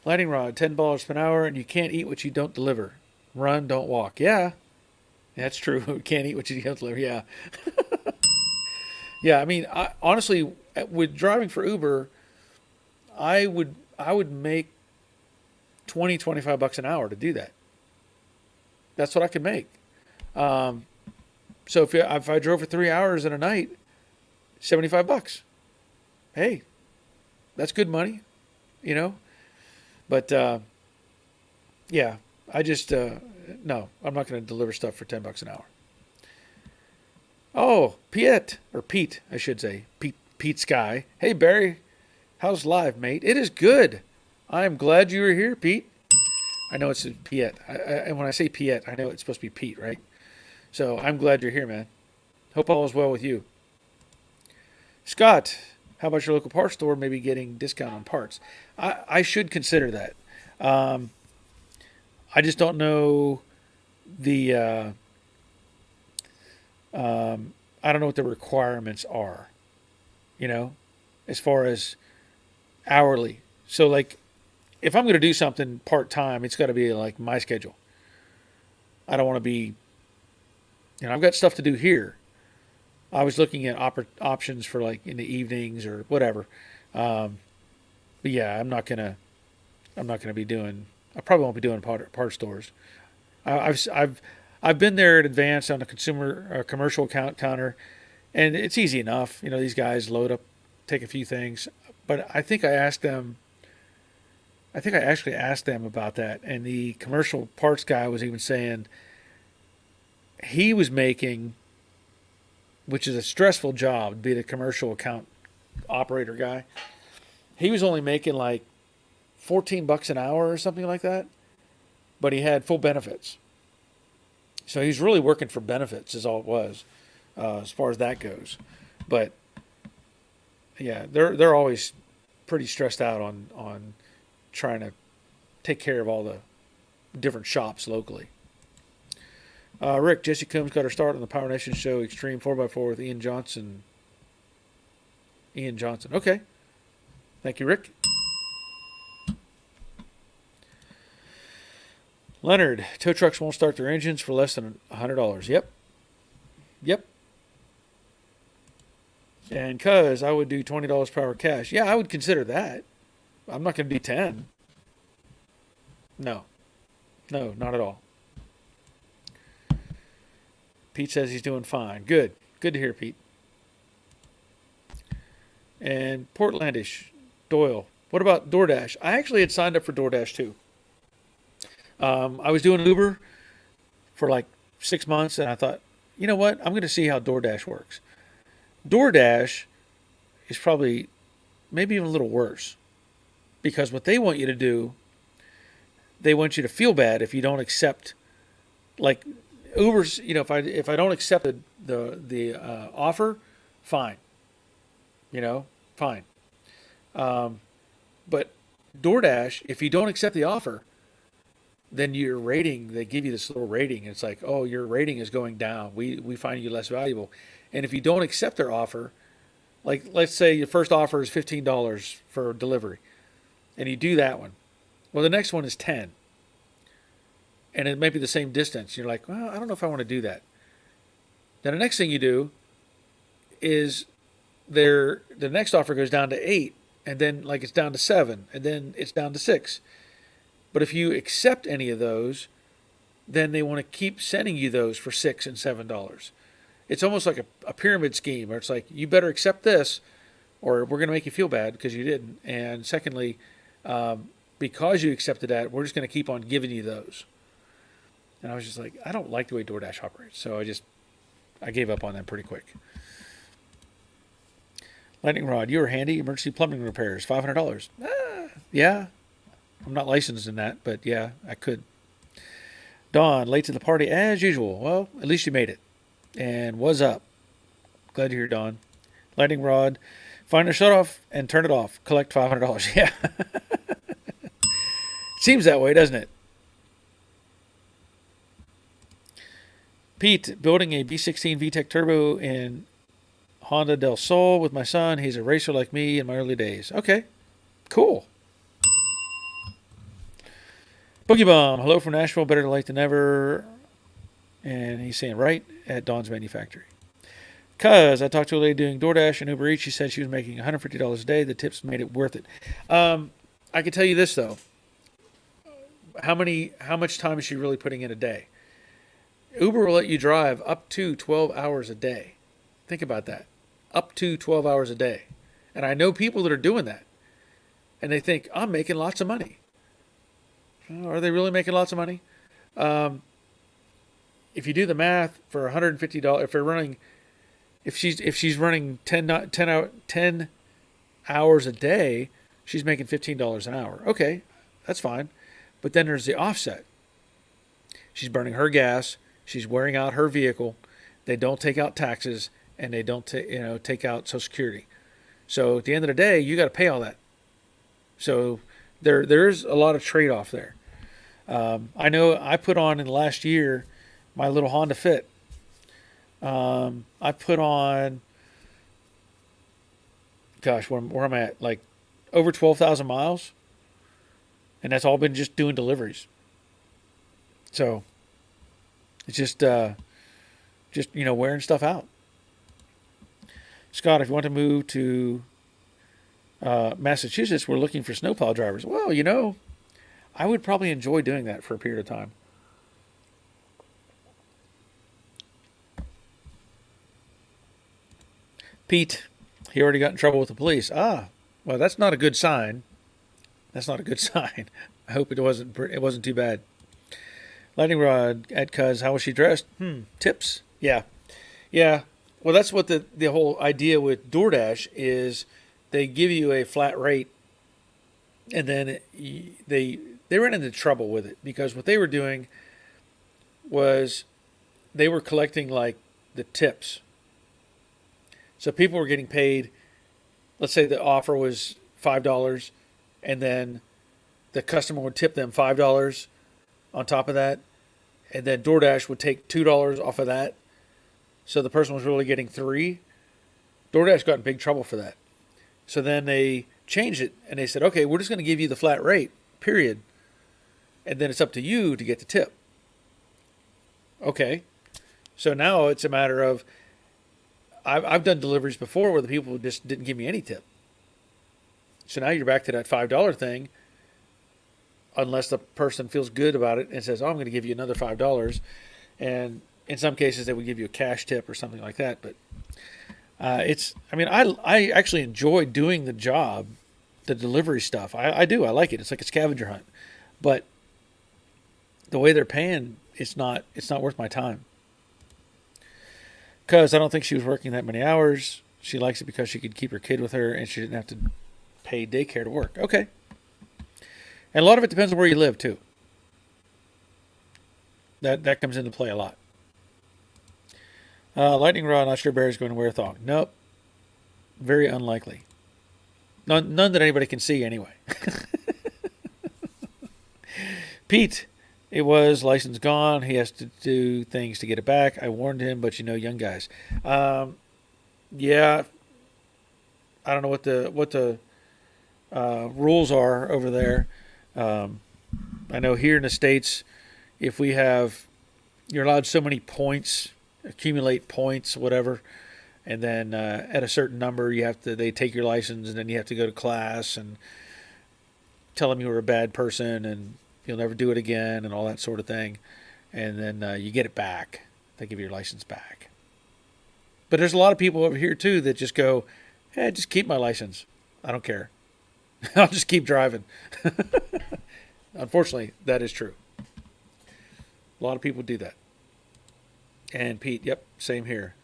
Lightning rod, $10 per hour, and you can't eat what you don't deliver. Run, don't walk. Yeah, that's true. You can't eat what you don't deliver. Yeah. Yeah, I mean, honestly, with driving for Uber, I would make 20, $25 an hour to do that. That's what I could make. So if I drove for 3 hours in a night, $75. Hey, that's good money, But yeah, I just no, I'm not going to deliver stuff for $10 an hour. Oh, Pete, I should say, Pete Sky. Hey Barry, how's live, mate? It is good. I'm glad you were here, Pete. I know it's Piet. And when I say Piet, I know it's supposed to be Pete, right? So I'm glad you're here, man. Hope all is well with you. Scott, how about your local parts store maybe getting discount on parts? I should consider that. I just don't know the. I don't know what the requirements are. As far as hourly. So like, if I'm going to do something part time, it's got to be like my schedule. I don't want to be. I've got stuff to do here. I was looking at options for like in the evenings or whatever. But yeah, I'm not gonna be doing. I probably won't be doing part stores. I've been there in advance on the commercial counter, and it's easy enough. These guys load up, take a few things. But I think I asked them. I think I actually asked them about that, and the commercial parts guy was even saying he was making, which is a stressful job, to be the commercial account operator guy. He was only making like $14 an hour or something like that, but he had full benefits. So he's really working for benefits, is all it was, as far as that goes. But yeah, they're always pretty stressed out on trying to take care of all the different shops locally. Rick, Jesse Combs got her start on the Power Nation show Extreme 4x4 with Ian Johnson. Okay. Thank you, Rick. Leonard, tow trucks won't start their engines for less than $100. Yep. And cuz I would do $20 per hour cash. Yeah, I would consider that. I'm not going to do 10. No, not at all. Pete says he's doing fine. Good to hear, Pete. And Portlandish, Doyle, what about DoorDash? I actually had signed up for DoorDash too. I was doing Uber for like 6 months, and I thought, you know what? I'm going to see how DoorDash works. DoorDash is probably maybe even a little worse, because what they want you to do, they want you to feel bad if you don't accept, like Uber's. If I don't accept the offer, fine. Fine. But DoorDash, if you don't accept the offer, then your rating, they give you this little rating. And it's like, oh, your rating is going down. We find you less valuable. And if you don't accept their offer, like let's say your first offer is $15 for delivery, and you do that one. Well, the next one is 10. And it may be the same distance. You're like, well, I don't know if I want to do that. Then the next thing you do is the next offer goes down to 8, and then like it's down to 7, and then it's down to 6. But if you accept any of those, then they want to keep sending you those for $6 and $7. It's almost like a pyramid scheme where it's like, you better accept this or we're going to make you feel bad because you didn't. And secondly, because you accepted that, we're just going to keep on giving you those. And I was just like, I don't like the way DoorDash operates. So I gave up on them pretty quick. Lightning Rod, you were handy. Emergency plumbing repairs, $500. Yeah, I'm not licensed in that, but yeah, I could. Dawn, late to the party as usual. Well, at least you made it. And was up. Glad to hear, Dawn. Lightning Rod, find a shut off and turn it off. Collect $500. Yeah. Seems that way, doesn't it? Pete, building a B16 VTEC Turbo in Honda del Sol with my son. He's a racer like me in my early days. Okay, cool. Boogie Bomb, hello from Nashville, better late than never. And he's saying right at Dawn's Manufactory. Cuz I talked to a lady doing DoorDash and Uber Eats. She said she was making $150 a day. The tips made it worth it. I can tell you this though. How much time is she really putting in a day? Uber will let you drive up to 12 hours a day. Think about that. Up to 12 hours a day. And I know people that are doing that. And they think, I'm making lots of money. Are they really making lots of money? If you do the math for $150, if she's running 10 hours a day, she's making $15 an hour. Okay, that's fine. But then there's the offset. She's burning her gas. She's wearing out her vehicle. They don't take out taxes, and they don't take out Social Security. So at the end of the day, you got to pay all that. So there's a lot of trade-off there. I know I put on in the last year my little Honda Fit. I put on, gosh, where am I at? Like over 12,000 miles. And that's all been just doing deliveries. So it's just wearing stuff out. Scott, if you want to move to Massachusetts, we're looking for snowplow drivers. Well, I would probably enjoy doing that for a period of time. Pete, he already got in trouble with the police. Well, that's not a good sign. That's not a good sign. I hope it wasn't too bad. Lightning Rod at Cuz, how was she dressed? Tips? Yeah. Well, that's what the whole idea with DoorDash is. They give you a flat rate, and then they ran into trouble with it because what they were doing was they were collecting like the tips. So people were getting paid. Let's say the offer was $5, and then the customer would tip them $5 on top of that, and then DoorDash would take $2 off of that. So the person was really getting $3. DoorDash got in big trouble for that. So then they changed it, and they said, okay, we're just going to give you the flat rate, period. And then it's up to you to get the tip. Okay. So now it's a matter of, I've done deliveries before where the people just didn't give me any tip. So now you're back to that $5 thing, unless the person feels good about it and says, I'm going to give you another $5. And in some cases, they would give you a cash tip or something like that. But I actually enjoy doing the job, the delivery stuff. I do. I like it. It's like a scavenger hunt. But the way they're paying, it's not worth my time. Because I don't think she was working that many hours. She likes it because she could keep her kid with her and she didn't have to pay daycare to work. Okay. And a lot of it depends on where you live, too. That comes into play a lot. Lightning Rod, not sure Barry's going to wear a thong. Nope. Very unlikely. None that anybody can see anyway. Pete, it was license gone. He has to do things to get it back. I warned him, but young guys. Yeah. I don't know what the rules are over there. I know here in the States, if you're allowed so many points accumulate points, whatever, and then at a certain number, they take your license, and then you have to go to class and tell them you were a bad person and you'll never do it again and all that sort of thing, and then you get it back. They give you your license back. But there's a lot of people over here too that just go, "Hey, just keep my license. I don't care. I'll just keep driving." Unfortunately, that is true. A lot of people do that. And Pete, yep, same here.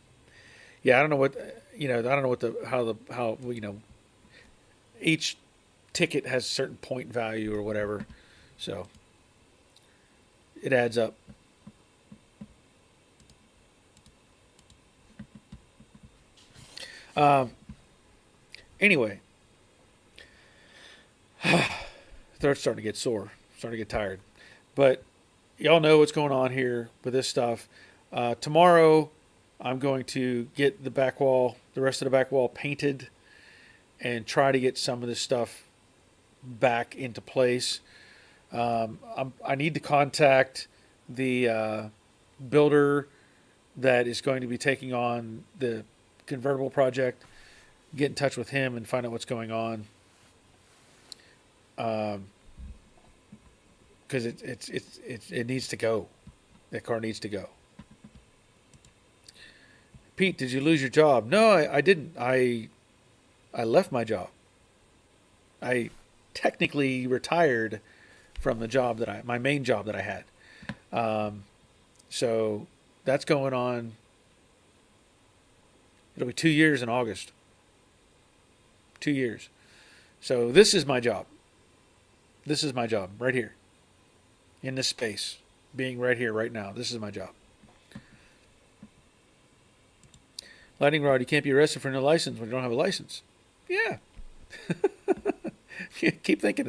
Yeah, I don't know what I don't know what how each ticket has a certain point value or whatever, so it adds up. Um, anyway, throat's starting to get sore, starting to get tired, but y'all know what's going on here with this stuff. Tomorrow, I'm going to get the rest of the back wall painted, and try to get some of this stuff back into place. I need to contact the builder that is going to be taking on the convertible project. Get in touch with him and find out what's going on. Because it needs to go. That car needs to go. Pete, did you lose your job? No, I didn't. I left my job. I technically retired from the job my main job that I had. So that's going on. It'll be 2 years in August. 2 years. So this is my job. This is my job right here. In this space. Being right here, right now. This is my job. Lightning Rod, you can't be arrested for no license when you don't have a license. Yeah. Keep thinking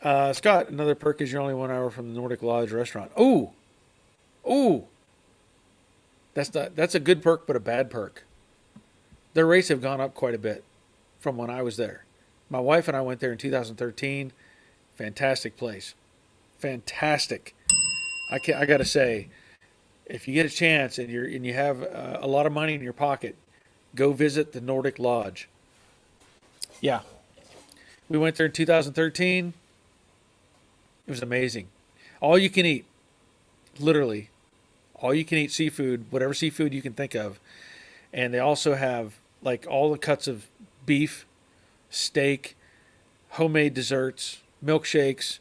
that. Scott, another perk is you're only 1 hour from the Nordic Lodge restaurant. Ooh. That's a good perk, but a bad perk. Their rates have gone up quite a bit from when I was there. My wife and I went there in 2013. Fantastic place. Fantastic. I got to say, if you get a chance and you have a lot of money in your pocket, go visit the Nordic Lodge. Yeah. We went there in 2013. It was amazing. All you can eat. Literally. All you can eat seafood, whatever seafood you can think of. And they also have like all the cuts of beef, steak, homemade desserts, milkshakes.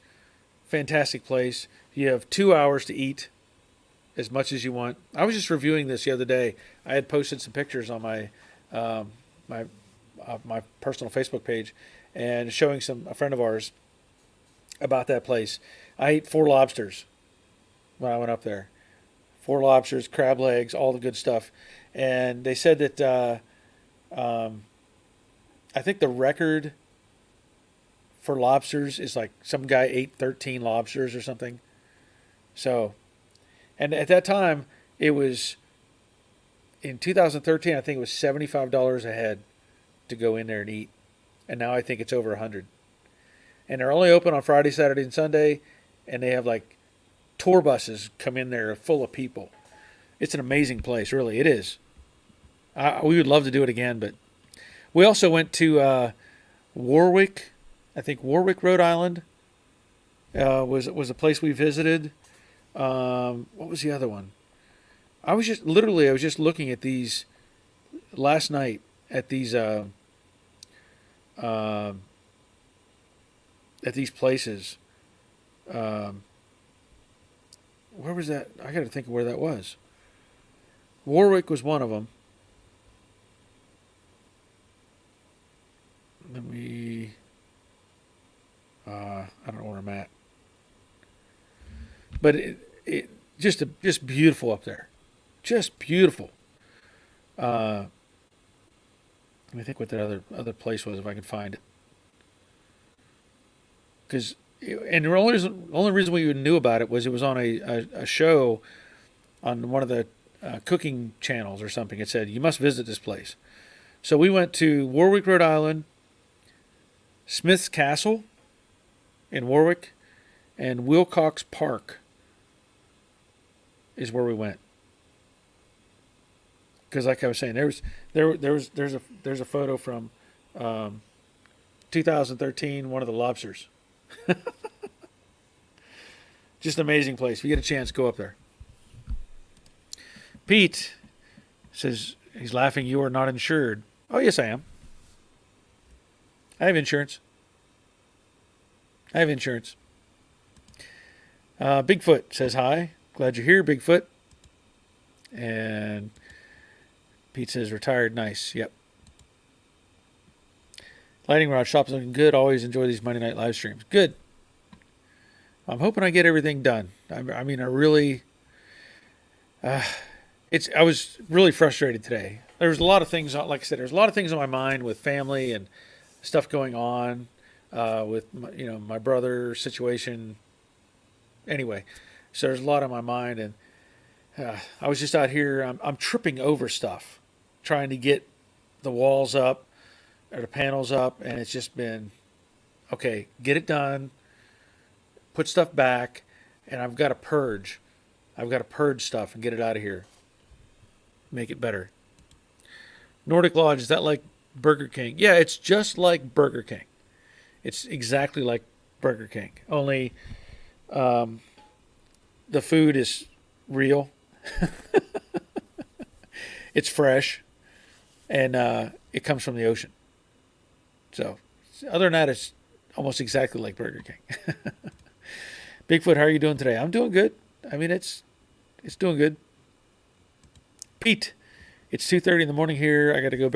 Fantastic place. You have 2 hours to eat as much as you want. I was just reviewing this the other day. I had posted some pictures on my my personal Facebook page and showing a friend of ours about that place. I ate 4 lobsters when I went up there. 4 lobsters, crab legs, all the good stuff. And they said that I think the record for lobsters is like some guy ate 13 lobsters or something. So, and at that time, it was, in 2013, I think it was $75 a head to go in there and eat. And now I think it's over 100. And they're only open on Friday, Saturday, and Sunday. And they have like tour buses come in there full of people. It's an amazing place, really. It is. We would love to do it again, but we also went to Warwick. I think Warwick, Rhode Island was a place we visited. What was the other one? I was just looking at these last night at these places. Where was that? I got to think of where that was. Warwick was one of them. Let me. I don't know where I'm at. But it just beautiful up there, just beautiful. Let me think what that other place was if I can find it. And the only reason we even knew about it was on a show on one of the cooking channels or something. It said you must visit this place. So we went to Warwick, Rhode Island, Smith's Castle in Warwick, and Wilcox Park. is where we went. Because like I was saying, there's a photo from um, 2013, one of the lobsters. Just an amazing place. If you get a chance, go up there. Pete says he's laughing. You are not insured. Oh yes, I am. I have insurance. I have insurance. Bigfoot says hi. Glad you're here, Bigfoot. And Pete says retired. Nice. Yep. Lighting Rod Shop's looking good. Always enjoy these Monday night live streams. Good. I'm hoping I get everything done. I mean, I really. I was really frustrated today. There's a lot of things, like I said, there's a lot of things on my mind with family and stuff going on with my brother's situation. Anyway, so there's a lot on my mind, and I was just out here. I'm tripping over stuff, trying to get the walls up or the panels up, and it's just been okay. Get it done. Put stuff back, and I've got to purge. I've got to purge stuff and get it out of here. Make it better. Nordic Lodge, is that like Burger King? Yeah, it's just like Burger King. It's exactly like Burger King. Only the food is real. It's fresh. And it comes from the ocean. So, other than that, it's almost exactly like Burger King. Bigfoot, how are you doing today? I'm doing good. I mean, it's doing good. Pete, it's 2:30 in the morning here. I got to go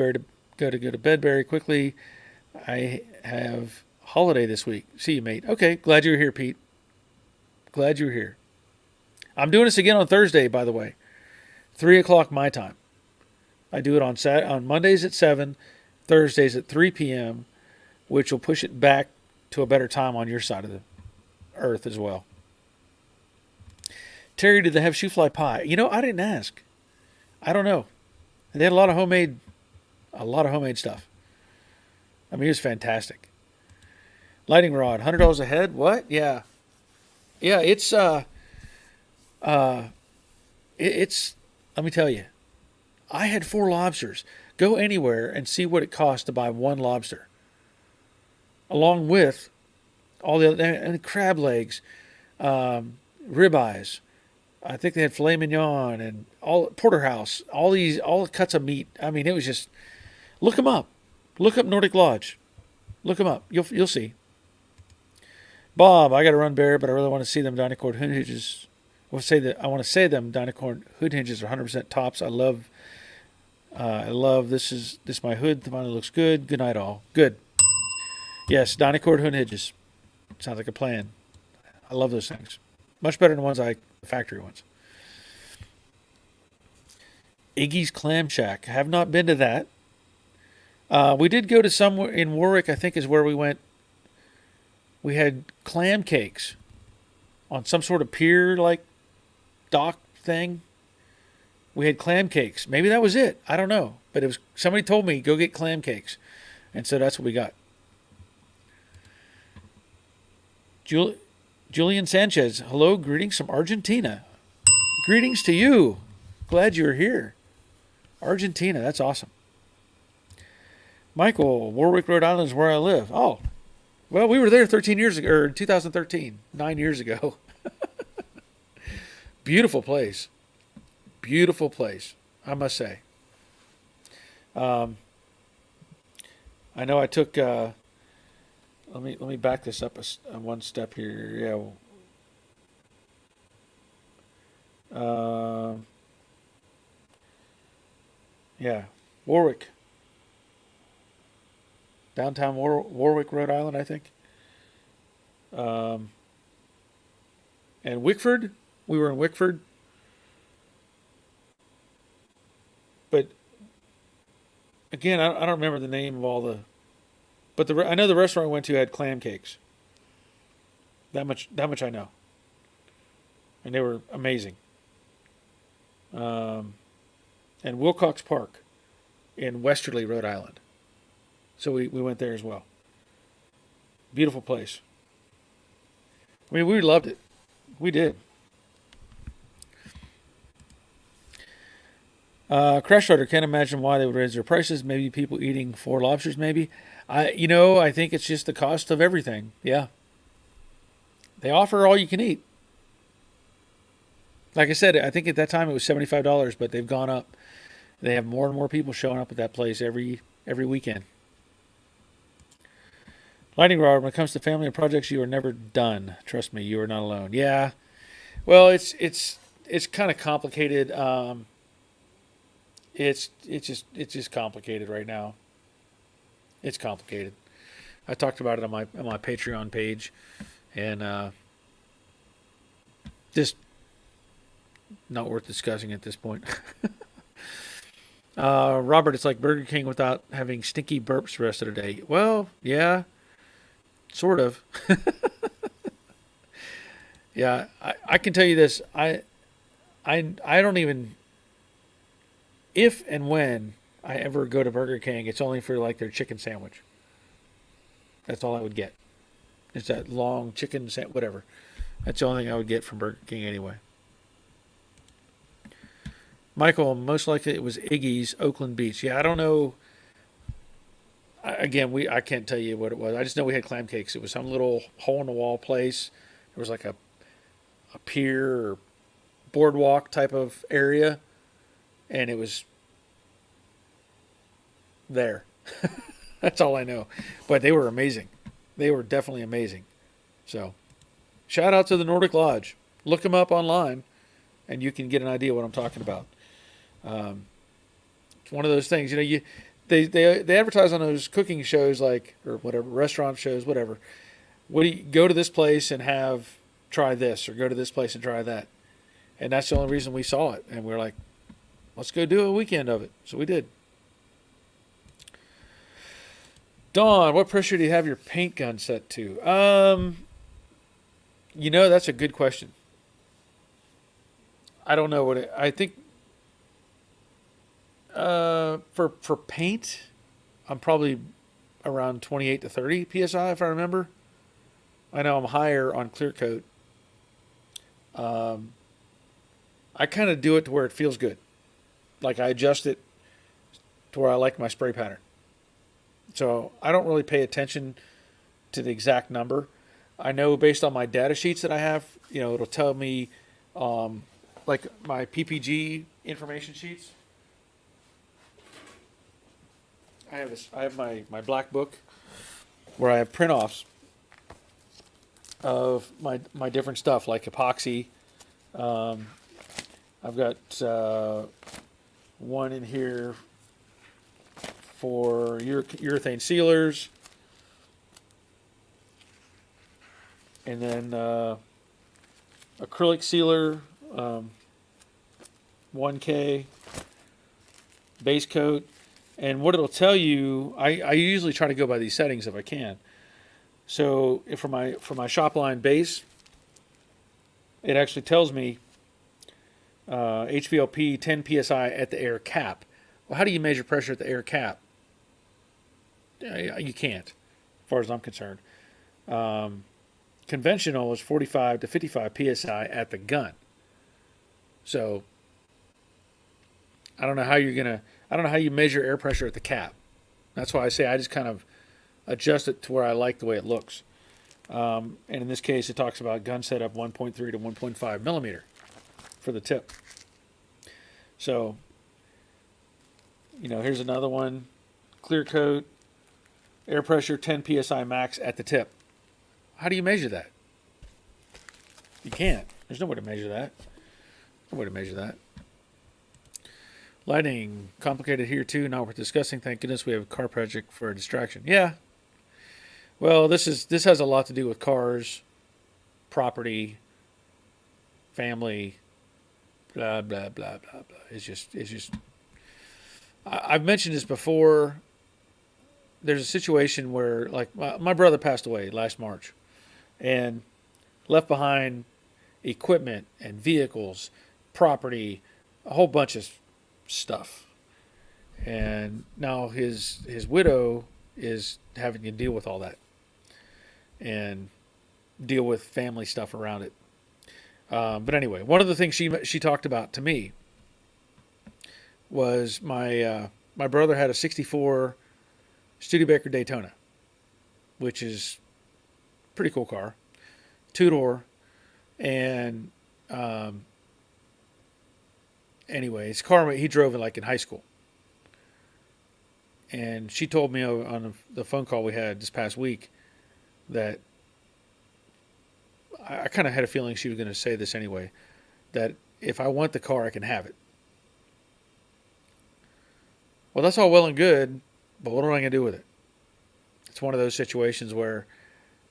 to bed very quickly. I have holiday this week. See you, mate. Okay, glad you're here, Pete. Glad you're here. I'm doing this again on Thursday, by the way. 3:00 my time. I do it on Mondays at 7, Thursdays at 3 p.m., which will push it back to a better time on your side of the earth as well. Terry, did they have shoe fly pie? I didn't ask. I don't know. They had a lot of homemade stuff. I mean, it was fantastic. Lighting rod, $100 a head. What? Yeah. It's it's. Let me tell you, I had 4 lobsters. Go anywhere and see what it costs to buy one lobster, along with all the other and crab legs, ribeyes. I think they had filet mignon and all porterhouse, all the cuts of meat. I mean, it was just look them up. Look up Nordic Lodge. Look them up. You'll see. Bob, I got to run Bear, but I really want to see them Dynacord hood hinges. I want to say them Dynacord hood hinges are 100% tops. I love this my hood finally looks good. Good night all. Good. Yes, Dynacord hood hinges. Sounds like a plan. I love those things. Much better than the factory ones. Iggy's Clam Shack. Have not been to that. We did go to somewhere in Warwick, I think is where we went. We had clam cakes on some sort of pier like dock thing. We had clam cakes. Maybe that was it. I don't know. But it was somebody told me go get clam cakes. And so that's what we got. Julian Sanchez, hello, greetings from Argentina. Greetings to you. Glad you're here. Argentina, that's awesome. Michael, Warwick, Rhode Island is where I live. Oh, well, we were there 13 years ago, or 2013, 9 years ago. Beautiful place. Beautiful place, I must say. I know I took... Let me back this up one step here. Yeah. Warwick. Downtown Warwick, Rhode Island, I think. And Wickford. We were in Wickford. But again, I don't remember the name of all the... But I know the restaurant I went to had clam cakes. That much I know. And they were amazing. And Wilcox Park in Westerly, Rhode Island. So we went there as well. Beautiful place. I mean, we loved it. We did. Crash Rider can't imagine why they would raise their prices. Maybe people eating 4 lobsters. Maybe I think it's just the cost of everything. Yeah, they offer all you can eat. Like I said, I think at that time it was $75, but they've gone up. They have more and more people showing up at that place every weekend. Lightning rod. When it comes to family and projects, you are never done. Trust me, you are not alone. Yeah. Well, it's kind of complicated. It's just complicated right now. It's complicated. I talked about it on my Patreon page, and just not worth discussing at this point. Robert, it's like Burger King without having stinky burps the rest of the day. Well, yeah, sort of. Yeah, I can tell you this. I don't even, if and when I ever go to Burger King, it's only for like their chicken sandwich. That's all I would get. It's that long chicken sandwich, whatever. That's the only thing I would get from Burger King anyway. Michael, most likely it was Iggy's Oakland Beach. Yeah, I don't know. Again, I can't tell you what it was. I just know we had clam cakes. It was some little hole in the wall place. There was like a pier or boardwalk type of area, and it was there. That's all I know. But they were amazing. They were definitely amazing. So, shout out to the Nordic Lodge. Look them up online, and you can get an idea what I'm talking about. It's one of those things, they advertise on those cooking shows like or whatever restaurant shows, whatever. What do you go to this place and have try this, or go to this place and try that? And that's the only reason we saw it, and we were like, let's go do a weekend of it. So we did. Dawn, what pressure do you have your paint gun set to? That's a good question. I don't know I think for paint, I'm probably around 28 to 30 psi if I remember. I know I'm higher on clear coat. Um, I kind of do it to where it feels good. Like I adjust it to where I like my spray pattern. So I don't really pay attention to the exact number. I know based on my data sheets that I have, it'll tell me, um, like my PPG information sheets. I have my black book where I have print offs of my different stuff like epoxy. Um, I've got one in here for urethane sealers, and then acrylic sealer, 1K base coat. And what it'll tell you, I usually try to go by these settings if I can. So if for my shop line base, it actually tells me HVLP 10 psi at the air cap. Well, how do you measure pressure at the air cap? You can't, as far as I'm concerned. Um, Conventional is 45 to 55 psi at the gun. So I don't know how I don't know how you measure air pressure at the cap. That's why I say I just kind of adjust it to where I like the way it looks. And in this case, it talks about gun setup 1.3 to 1.5 millimeter for the tip. So, here's another one. Clear coat, air pressure 10 psi max at the tip. How do you measure that? You can't. There's no way to measure that. No way to measure that. Lighting, complicated here too. Not worth discussing. Thank goodness we have a car project for a distraction. Yeah. Well, this has a lot to do with cars, property, family, blah blah blah blah blah. It's just. I've mentioned this before. There's a situation where, like, my brother passed away last March, and left behind equipment and vehicles, property, a whole bunch of stuff. And now his widow is having to deal with all that and deal with family stuff around it. But anyway, one of the things she talked about to me was my brother had a '64 Studebaker Daytona, which is a pretty cool car, two door, and um, anyway, his car he drove it like in high school. And she told me on the phone call we had this past week that I kind of had a feeling she was going to say this anyway, that if I want the car, I can have it. Well, that's all well and good, but what am I going to do with it? It's one of those situations where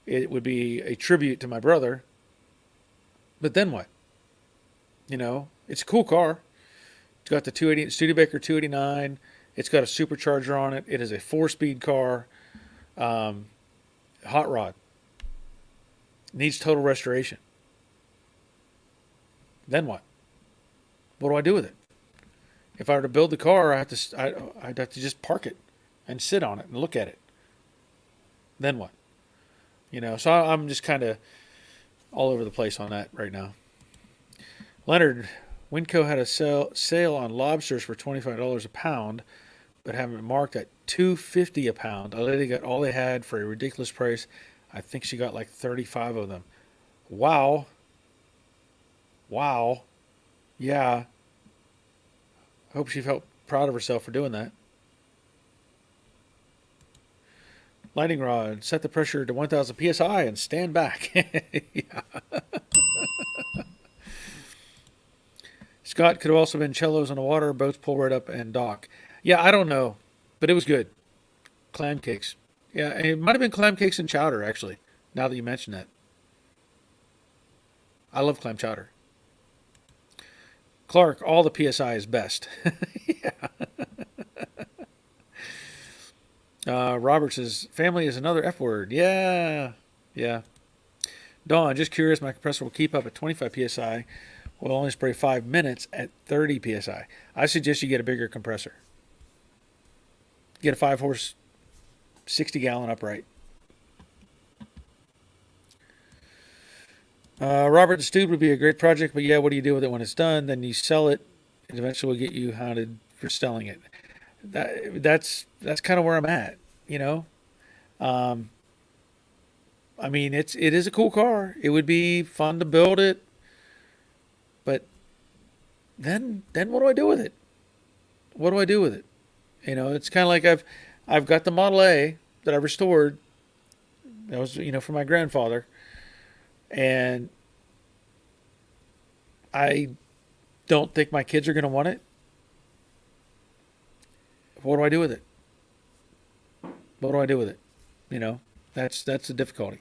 it would be a tribute to my brother, but then what? It's a cool car. It's got the 280 Studebaker 289. It's got a supercharger on it. It is a four-speed car, um, hot rod. Needs total restoration. Then what? What do I do with it? If I were to build the car, I'd have to just park it and sit on it and look at it. Then what? So I'm just kind of all over the place on that right now. Leonard, Winco had a sale on lobsters for $25 a pound, but have it marked at $2.50 a pound. A lady got all they had for a ridiculous price. I think she got like 35 of them. Wow. Wow. Yeah. I hope she felt proud of herself for doing that. Lightning rod, set the pressure to 1,000 psi and stand back. Yeah. Scott could have also been cellos on the water, boats pull right up and dock. Yeah, I don't know, but it was good. Clam cakes. Yeah, and it might have been clam cakes and chowder, actually, now that you mention that. I love clam chowder. Clark, all the PSI is best. Yeah. Roberts' family is another F word. Yeah. Yeah. Dawn, just curious, my compressor will keep up at 25 PSI. Will only spray 5 minutes at 30 PSI. I suggest you get a bigger compressor. Get a 5-horse, 60-gallon upright. Robert, the Stewed would be a great project, but yeah, what do you do with it when it's done? Then you sell it, and eventually we'll get you hounded for selling it. That's kind of where I'm at, Um, I mean, it is a cool car. It would be fun to build it, but then what do I do with it? What do I do with it? It's kind of like I've got the Model A that I restored. That was for my grandfather, and I don't think my kids are going to want it. What do I do with it? What do I do with it? That's the difficulty.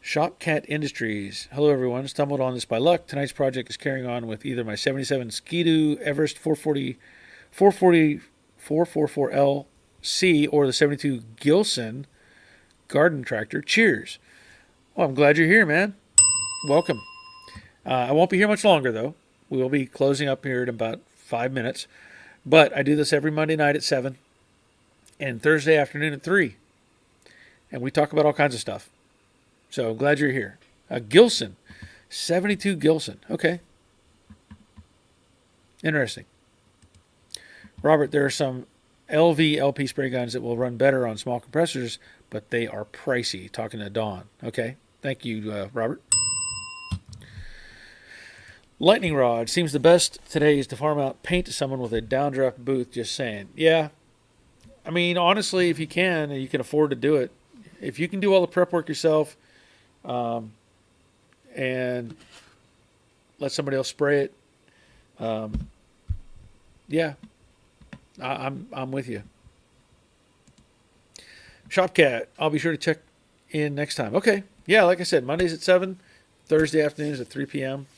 Shopcat Industries. Hello, everyone. Stumbled on this by luck. Tonight's project is carrying on with either my 77 Ski-Doo Everest 444LC or the 72 Gilson garden tractor. Cheers. Well, I'm glad you're here, man. Welcome. I won't be here much longer, though. We will be closing up here in about 5 minutes. But I do this every Monday night at 7 and Thursday afternoon at 3. And we talk about all kinds of stuff. So I'm glad you're here. Gilson. 72 Gilson. Okay. Interesting. Robert, there are some LV LP spray guns that will run better on small compressors, but they are pricey. Talking to Dawn. Okay. Thank you, Robert. Lightning rod. Seems the best today is to farm out paint to someone with a downdraft booth. Just saying. Yeah. I mean, honestly, if you can afford to do it. If you can do all the prep work yourself, and let somebody else spray it, yeah, I'm with you. Shopcat, I'll be sure to check in next time. Okay, yeah, like I said, Mondays at 7, Thursday afternoons at 3 p.m.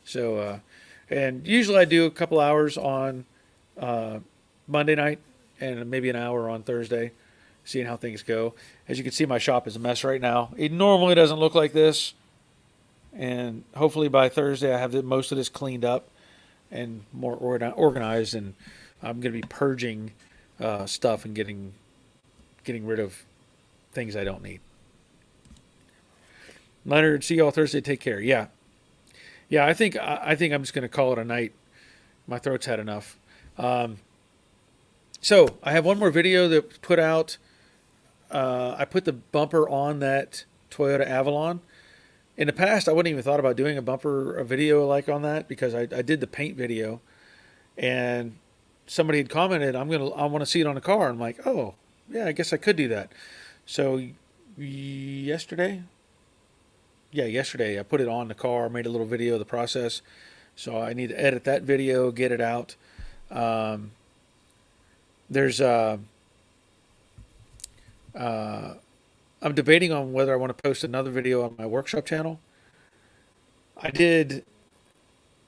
So, and usually I do a couple hours on Monday night and maybe an hour on Thursday, seeing how things go. As you can see, my shop is a mess right now. It normally doesn't look like this, and hopefully by Thursday I have most of this cleaned up and more organized, and I'm going to be purging stuff and getting rid of things I don't need. Leonard, see y'all Thursday. Take care. Yeah. I think I'm just going to call it a night My throat's had enough. Um, so I have one more video that was put out. I put the bumper on that Toyota Avalon. In the past, I wouldn't even thought about doing a video like on that because I did the paint video, and somebody had commented, I want to see it on a car. I'm like, oh yeah, I guess I could do that. So yesterday, yeah, yesterday I put it on the car, made a little video of the process. So I need to edit that video, get it out. Um, there's uh, I'm debating on whether I want to post another video on my workshop channel. I did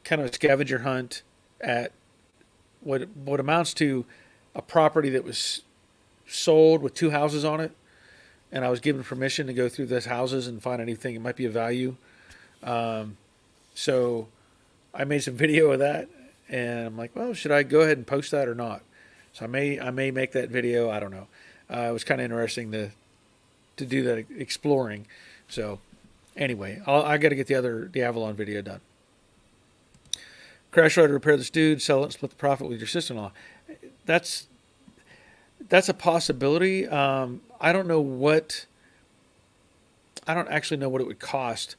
kind of a scavenger hunt at what amounts to a property that was sold with two houses on it, and I was given permission to go through those houses and find anything that might be of value. Um, so I made some video of that, and I'm like, well, should I go ahead and post that or not? So I may make that video. I don't know. It was kind of interesting to do that exploring. So anyway, I got to get the Avalon video done. Crash ride to repair this dude, sell it, and split the profit with your sister-in-law. That's that's a possibility. I don't know what. I don't actually know what it would cost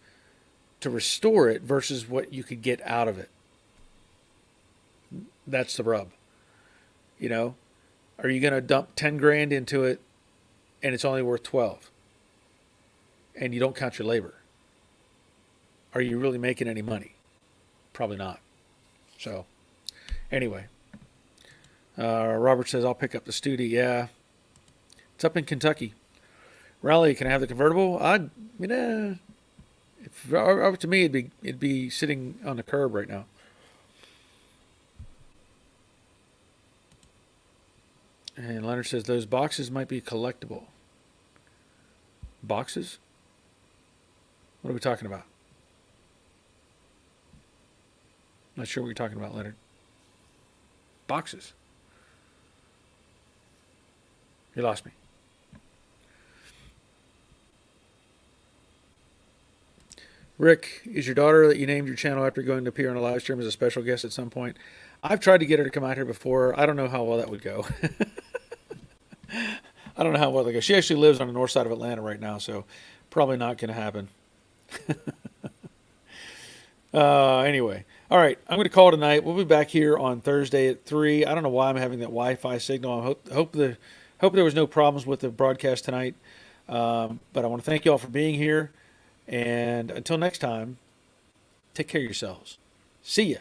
to restore it versus what you could get out of it. That's the rub. You know, are you going to dump 10 grand into it and it's only worth 12 and you don't count your labor? Are you really making any money? Probably not. So, anyway, Robert says, I'll pick up the Studi. Yeah, it's up in Kentucky. Raleigh, can I have the convertible? If up to me, it'd be sitting on the curb right now. And Leonard says those boxes might be collectible. Boxes? What are we talking about? Not sure what you're talking about, Leonard. Boxes. You lost me. Rick, is your daughter that you named your channel after going to appear on a live stream as a special guest at some point? I've tried to get her to come out here before. I don't know how well that would go. I don't know how well that goes. She actually lives on the north side of Atlanta right now, so probably not going to happen. Anyway, all right, I'm going to call it a night. We'll be back here on Thursday at 3. I don't know why I'm having that Wi-Fi signal. Hope there was no problems with the broadcast tonight. But I want to thank you all for being here. And until next time, take care of yourselves. See ya.